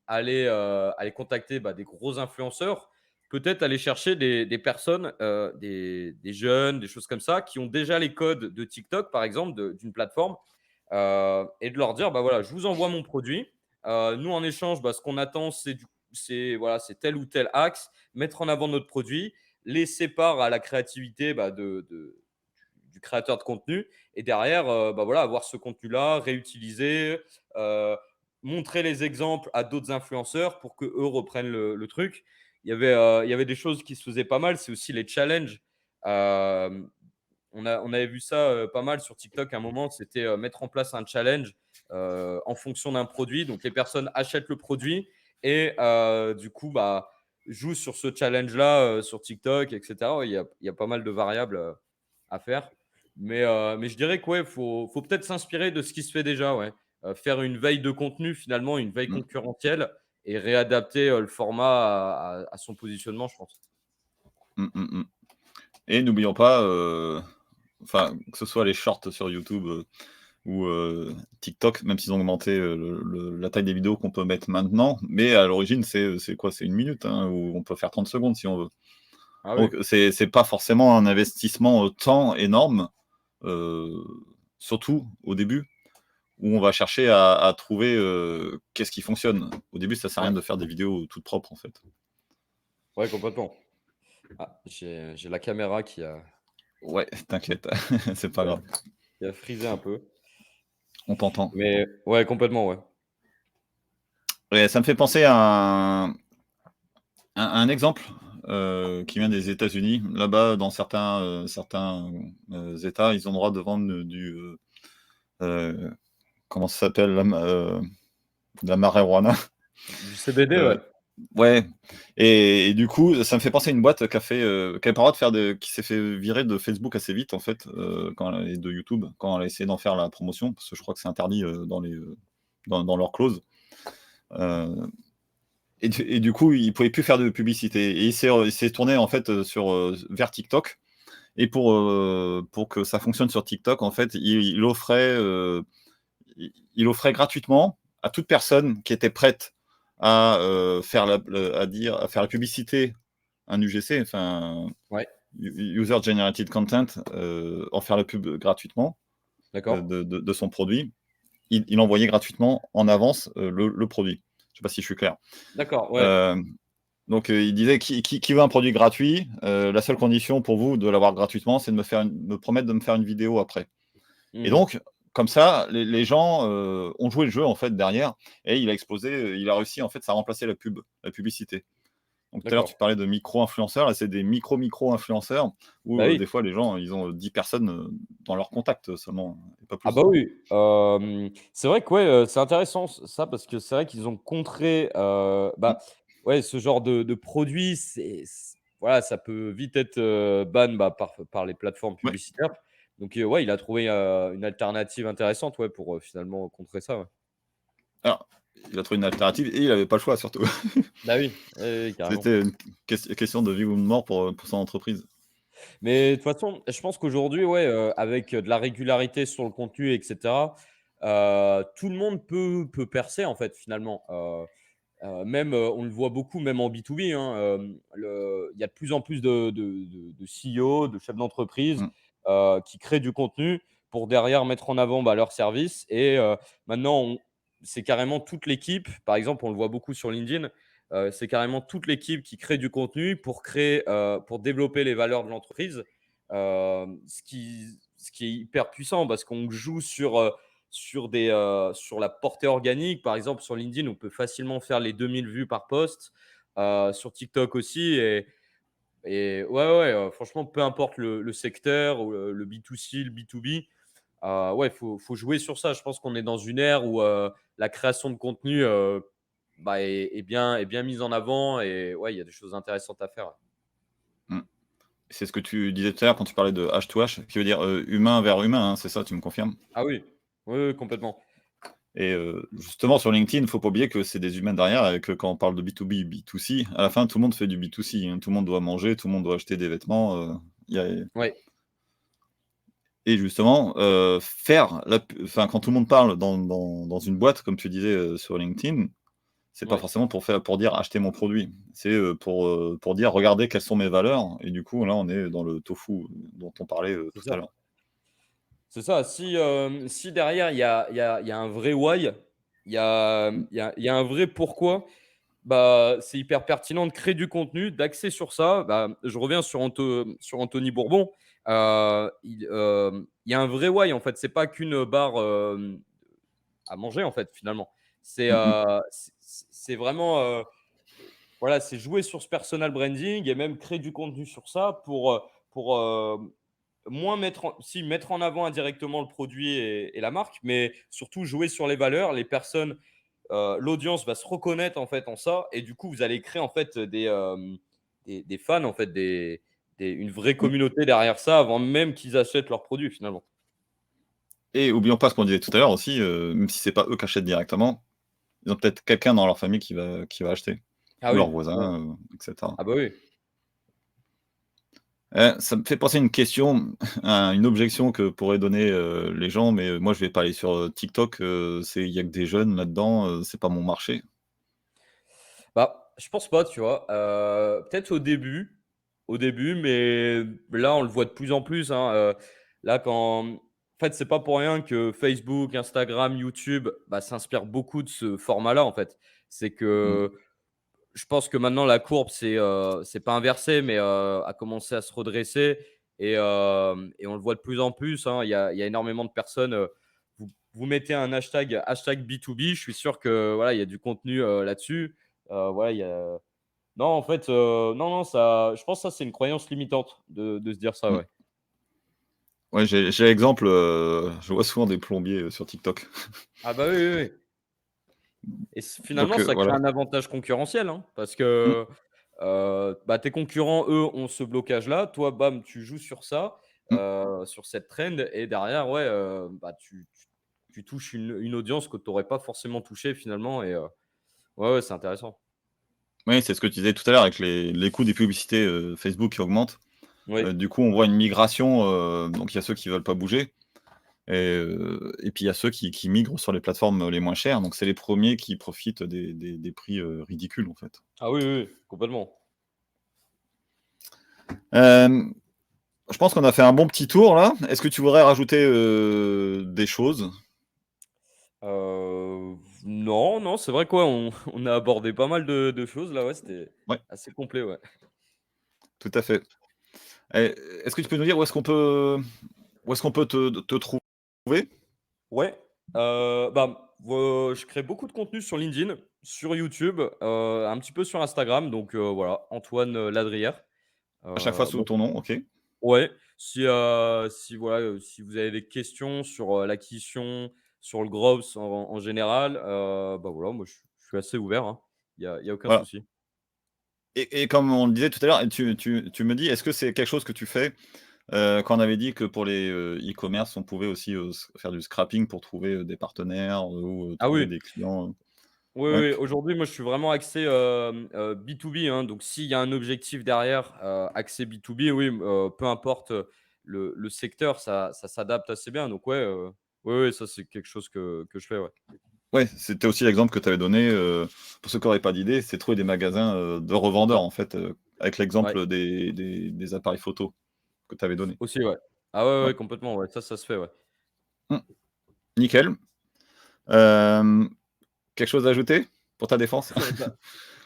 aller contacter des gros influenceurs, peut-être aller chercher des personnes, des jeunes, des choses comme ça, qui ont déjà les codes de TikTok, par exemple, d'une plateforme, et de leur dire, bah voilà, je vous envoie mon produit. Nous, en échange, ce qu'on attend, c'est tel ou tel axe, mettre en avant notre produit, laisser part à la créativité du créateur de contenu, et derrière, voilà, avoir ce contenu-là, réutiliser, euh, montrer les exemples à d'autres influenceurs pour que eux reprennent le truc. Il y avait des choses qui se faisaient pas mal, c'est aussi les challenges. Euh, on avait vu ça pas mal sur TikTok à un moment, c'était mettre en place un challenge en fonction d'un produit. Donc les personnes achètent le produit et du coup jouent sur ce challenge-là sur TikTok, etc. Ouais, il y a pas mal de variables à faire. Mais je dirais que ouais, faut peut-être s'inspirer de ce qui se fait déjà. Ouais. Faire une veille de contenu, finalement, une veille Mmh. concurrentielle, et réadapter le format à son positionnement, je pense. Mmh, mmh, mmh. Et n'oublions pas, enfin, que ce soit les shorts sur YouTube, ou TikTok, même s'ils ont augmenté, la taille des vidéos qu'on peut mettre maintenant, mais à l'origine, c'est quoi? C'est 1 minute, hein, ou on peut faire 30 secondes si on veut. Ah oui. Donc c'est pas forcément un investissement, temps énorme, heu, surtout au début, où on va chercher à trouver, qu'est-ce qui fonctionne. Au début, ça sert à rien Ouais, de faire des vidéos toutes propres, en fait. ouais, complètement. Ah, j'ai la caméra Ouais, t'inquiète, c'est pas qui a grave, qui a frisé un peu. on t'entend. Mais ouais, complètement, ouais. Et ça me fait penser à un exemple, qui vient des États-Unis. Là-bas, dans certains États, ils ont le droit de vendre heu, comment ça s'appelle? De la marijuana. Du CBD, Heu, ouais. ouais, et du coup, ça me fait penser à une boîte qui avait pas le droit de faire qui s'est fait virer de Facebook assez vite, en fait, et de YouTube, quand elle a essayé d'en faire la promotion, parce que je crois que c'est interdit, dans leurs clauses. Heu et du coup, il pouvait plus faire de publicité, et il s'est tourné, en fait, vers TikTok. Et pour que ça fonctionne sur TikTok, en fait, il offrait gratuitement à toute personne qui était prête à, faire la publicité, un UGC, enfin, Ouais, User Generated Content, en faire la pub gratuitement, d'accord. de son produit. Il envoyait gratuitement en avance, le produit. Je sais pas si je suis clair. D'accord, ouais. Hem, donc il disait: «Qui veut un produit gratuit? La seule condition pour vous de l'avoir gratuitement, c'est de me promettre de me faire une vidéo après». Et Mmh. donc, comme ça, les gens, ont joué le jeu, en fait, derrière, et il a explosé, il a réussi, en fait, ça a remplacé la publicité. Donc tout à l'heure, D'accord. tu parlais de micro-influenceurs, là, c'est des micro-influenceurs où, Bah oui. des fois, les gens, ils ont 10 personnes, dans leur contact seulement, et pas Ah plus. bah oui. C'est vrai que ouais, c'est intéressant ça, parce que c'est vrai qu'ils ont contré, Mmh, ouais, ce genre de produit, voilà, ça peut vite être ban par les plateformes ouais. publicitaires. Donc ouais, il a trouvé une alternative intéressante, ouais, pour finalement contrer ça, ouais. Alors, il a trouvé une alternative et il avait pas le choix, surtout. Bah oui, oui, oui, carrément. C'était une question de vie ou de mort pour son entreprise. Mais de toute façon, je pense qu'aujourd'hui, ouais, avec de la régularité sur le contenu, et cetera, tout le monde peut percer, en fait, finalement. Même, on le voit beaucoup même en B2B, hein, il y a de plus en plus de CEO, de chefs d'entreprise, Mmh. qui créent du contenu pour derrière mettre en avant, bah, leurs services et maintenant c'est carrément toute l'équipe. Par exemple, on le voit beaucoup sur LinkedIn, c'est carrément toute l'équipe qui crée du contenu pour développer les valeurs de l'entreprise, ce qui est hyper puissant parce qu'on joue sur la portée organique. Par exemple, sur LinkedIn, on peut facilement faire les 2000 vues par post, sur TikTok aussi et ouais, ouais, franchement, peu importe le secteur ou le B2C, le B2B, ouais, faut jouer sur ça. Je pense qu'on est dans une ère où, la création de contenu, bah, est bien mise en avant et ouais, il y a des choses intéressantes à faire. Mmh. C'est ce que tu disais tout à l'heure quand tu parlais de H2H, qui veut dire, humain vers humain, hein, c'est ça, tu me confirmes? Ah oui, oui, oui, complètement. Et justement sur LinkedIn, il faut pas oublier que c'est des humains derrière et que quand on parle de B2B, B2C, à la fin tout le monde fait du B2C, hein. Tout le monde doit manger, tout le monde doit acheter des vêtements, il y a Ouais, et justement, faire la pu enfin quand tout le monde parle dans une boîte comme tu disais, sur LinkedIn, c'est pas ouais, forcément pour dire: «Achetez mon produit». C'est, pour dire: «Regardez quelles sont mes valeurs» et du coup là on est dans le tofu dont on parlait, c'est tout à ça. l'heure. C'est ça, si derrière il y a un vrai why, Mmh. il y a un vrai pourquoi, bah, c'est hyper pertinent de créer du contenu, d'axer sur ça. Bah, je reviens sur Anthony Bourbon, il y a un vrai why en fait, c'est pas qu'une barre, à manger en fait finalement. C'est, Mmh mh. c'est vraiment, voilà, c'est jouer sur ce personal branding et même créer du contenu sur ça pour moins mettre en avant indirectement le produit et la marque, mais surtout jouer sur les valeurs. Les personnes, l'audience va se reconnaître en fait en ça et du coup, vous allez créer en fait des fans, en fait, une vraie Mmh. communauté derrière ça avant même qu'ils achètent leurs produits finalement. Et oublions pas ce qu'on disait tout à l'heure aussi, même si c'est pas eux qui achètent directement, ils ont peut-être quelqu'un dans leur famille qui va acheter Ah ou oui, leurs ouais. voisins, et cetera. Ah bah oui. Ça me fait penser à une question, à une objection que pourraient donner, les gens, mais moi je vais pas aller sur, TikTok, il y a que des jeunes là-dedans, c'est pas mon marché. Bah, je pense pas, tu vois? Peut-être au début, mais là, on le voit de plus en plus, hein, là, en fait, c'est pas pour rien que Facebook, Instagram, YouTube, bah, s'inspirent beaucoup de ce format-là, en fait. C'est Mmh. que je pense que maintenant la courbe c'est pas inversé, mais a commencé à se redresser et on le voit de plus en plus, hein. Il y a énormément de personnes, vous mettez un hashtag B2B, je suis sûr que voilà, il y a du contenu, là-dessus. Voilà, il y a non, en fait, non, non, ça je pense que ça, c'est une croyance limitante de se dire ça, Mmh. ouais. Ouais, j'ai l'exemple, je vois souvent des plombiers, sur TikTok. Ah bah, oui, oui, oui. Et Donc finalement, ça crée voilà. un avantage concurrentiel, hein, parce Mmh. que, bah, tes concurrents, eux, ont ce blocage-là. Toi, bam, tu joues sur ça, Mmh. sur cette trend et derrière, ouais, bah, tu touches une audience que tu aurais pas forcément touchée finalement et ouais, ouais, c'est intéressant. Oui, c'est ce que tu disais tout à l'heure avec les coûts des publicités, Facebook qui augmentent. Oui. Du coup, on voit une migration, donc il y a ceux qui veulent pas bouger et puis il y a ceux qui migrent sur les plateformes, les moins chères. Donc c'est les premiers qui profitent des prix, ridicules, en fait. Ah oui, oui, oui, complètement. Hem, je pense qu'on a fait un bon petit tour là. Est-ce que tu voudrais rajouter, des choses? Non, non, c'est vrai quoi, on a abordé pas mal de choses là, ouais, c'était Ouais, assez complet, ouais. tout à fait. Et est-ce que tu peux nous dire où est-ce qu'on peut te trouver? Ouais, bah, je crée beaucoup de contenu sur LinkedIn, sur YouTube, un petit peu sur Instagram, donc voilà, Antoine, Ladrière. À chaque fois sous Bon, ton nom, OK. ouais, si voilà, si vous avez des questions sur, l'acquisition, sur le growth en général, bah, voilà, moi je suis assez ouvert, hein. Il y a aucun Voilà. souci. Et comme on le disait tout à l'heure et tu me dis, est-ce que c'est quelque chose que tu fais? Quand on avait dit que pour les, e-commerce, on pouvait aussi, faire du scrapping pour trouver, des partenaires, ou, Ah trouver oui! des clients, Oui, ouais. oui, aujourd'hui, moi, je suis vraiment axé, B2B, hein, donc s'il y a un objectif derrière, axé B2B, oui, peu importe, le secteur, ça s'adapte assez bien, donc ouais, oui, oui, ça, c'est quelque chose que je fais, ouais. Ouais, c'était aussi l'exemple que tu avais donné, pour ceux qui n'auraient pas d'idée, c'est trouver des magasins, de revendeurs, Ouais, en fait, avec ouais, l'exemple des appareils photo que tu avais donné. aussi, ouais. Ah ouais, Ouais. ouais, complètement, ouais, ça se fait, ouais. Mmh. Nickel. Hem, Quelque chose à ajouter pour ta défense?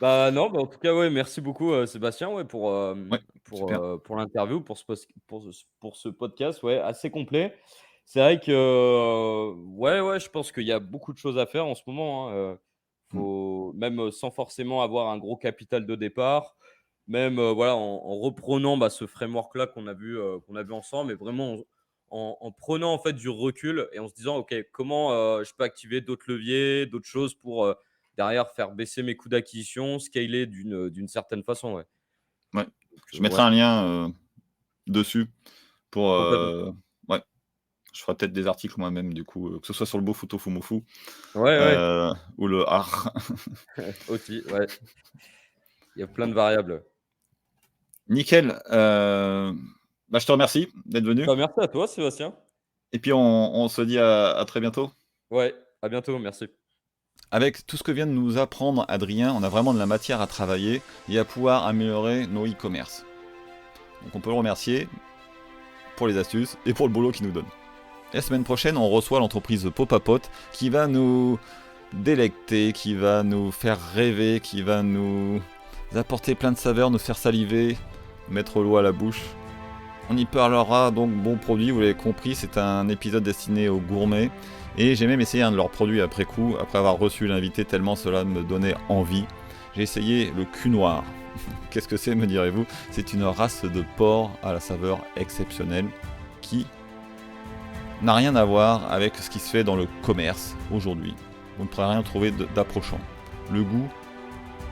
Bah non, bah, en tout cas, ouais, merci beaucoup, Sébastien, ouais, Ouais, super. pour l'interview, pour ce podcast, ouais, assez complet. C'est vrai que, ouais, ouais, je pense qu'il y a beaucoup de choses à faire en ce moment, hein, Mmh. faut même, sans forcément avoir un gros capital de départ, même, voilà, en reprenant, bah, ce framework-là qu'on a vu ensemble, mais vraiment en prenant, en fait, du recul et en se disant: «OK, comment, je peux activer d'autres leviers, d'autres choses pour, derrière faire baisser mes coûts d'acquisition, scaler d'une certaine façon, ouais. Ouais. Donc Je mettrai ouais, un lien, dessus pour, complètement. ouais, je ferai peut-être des articles moi-même du coup, que ce soit sur le Bofuto Fumofu, Ouais, ouais, ou le art. aussi, ouais. Il y a plein de variables. Nickel, bah, je te remercie d'être venu Bah, merci à toi, Sébastien. et puis on se dit à très bientôt. Ouais, à bientôt, merci. Avec tout ce que vient de nous apprendre Adrien, on a vraiment de la matière à travailler et à pouvoir améliorer nos e-commerce. Donc on peut le remercier pour les astuces et pour le boulot qu'il nous donne. Et la semaine prochaine, on reçoit l'entreprise Popapot qui va nous délecter, qui va nous faire rêver, qui va nous apporter plein de saveurs, nous faire saliver, mettre l'eau à la bouche. On y parlera donc bons produits, vous l'avez compris, c'est un épisode destiné aux gourmets. Et j'ai même essayé un de leurs produits après coup, après avoir reçu l'invité tellement cela me donnait envie. J'ai essayé le cul noir. Qu'est-ce que c'est, me direz-vous? C'est une race de porc à la saveur exceptionnelle qui n'a rien à voir avec ce qui se fait dans le commerce aujourd'hui. Vous ne pourrez rien trouver d'approchant. Le goût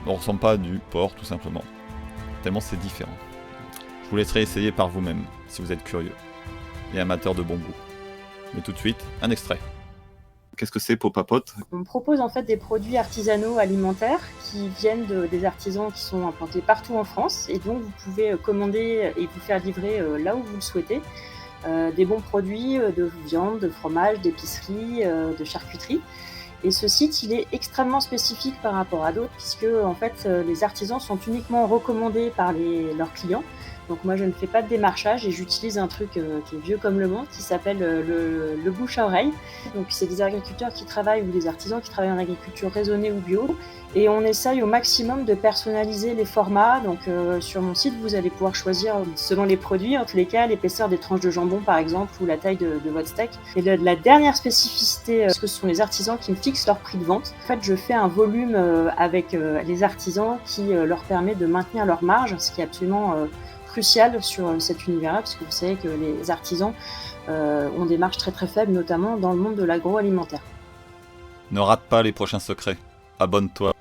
ne ressemble pas à du porc tout simplement. Tellement c'est différent. Je vous laisserai essayer par vous-même si vous êtes curieux et amateur de bon goût. Mais tout de suite, un extrait. Qu'est-ce que c'est Popapot? On propose en fait des produits artisanaux alimentaires qui viennent des artisans qui sont implantés partout en France et donc vous pouvez commander et vous faire livrer là où vous le souhaitez des bons produits de viande, de fromage, d'épicerie, de charcuterie. Et ce site, il est extrêmement spécifique par rapport à d'autres puisque en fait, les artisans sont uniquement recommandés par leurs clients. Donc moi, je ne fais pas de démarchage et j'utilise un truc qui est vieux comme le monde, qui s'appelle le bouche à oreille. Donc c'est des agriculteurs qui travaillent ou des artisans qui travaillent en agriculture raisonnée ou bio. Et on essaye au maximum de personnaliser les formats. Donc sur mon site, vous allez pouvoir choisir selon les produits, en tous les cas, l'épaisseur des tranches de jambon par exemple, ou la taille de votre steak. Et la dernière spécificité, parce que ce sont les artisans qui me fixent leur prix de vente. En fait, je fais un volume avec les artisans qui leur permet de maintenir leur marge, ce qui est absolument crucial sur cet univers-là, parce que vous savez que les artisans ont des marges très très faibles, notamment dans le monde de l'agroalimentaire. Ne rate pas les prochains secrets. Abonne-toi.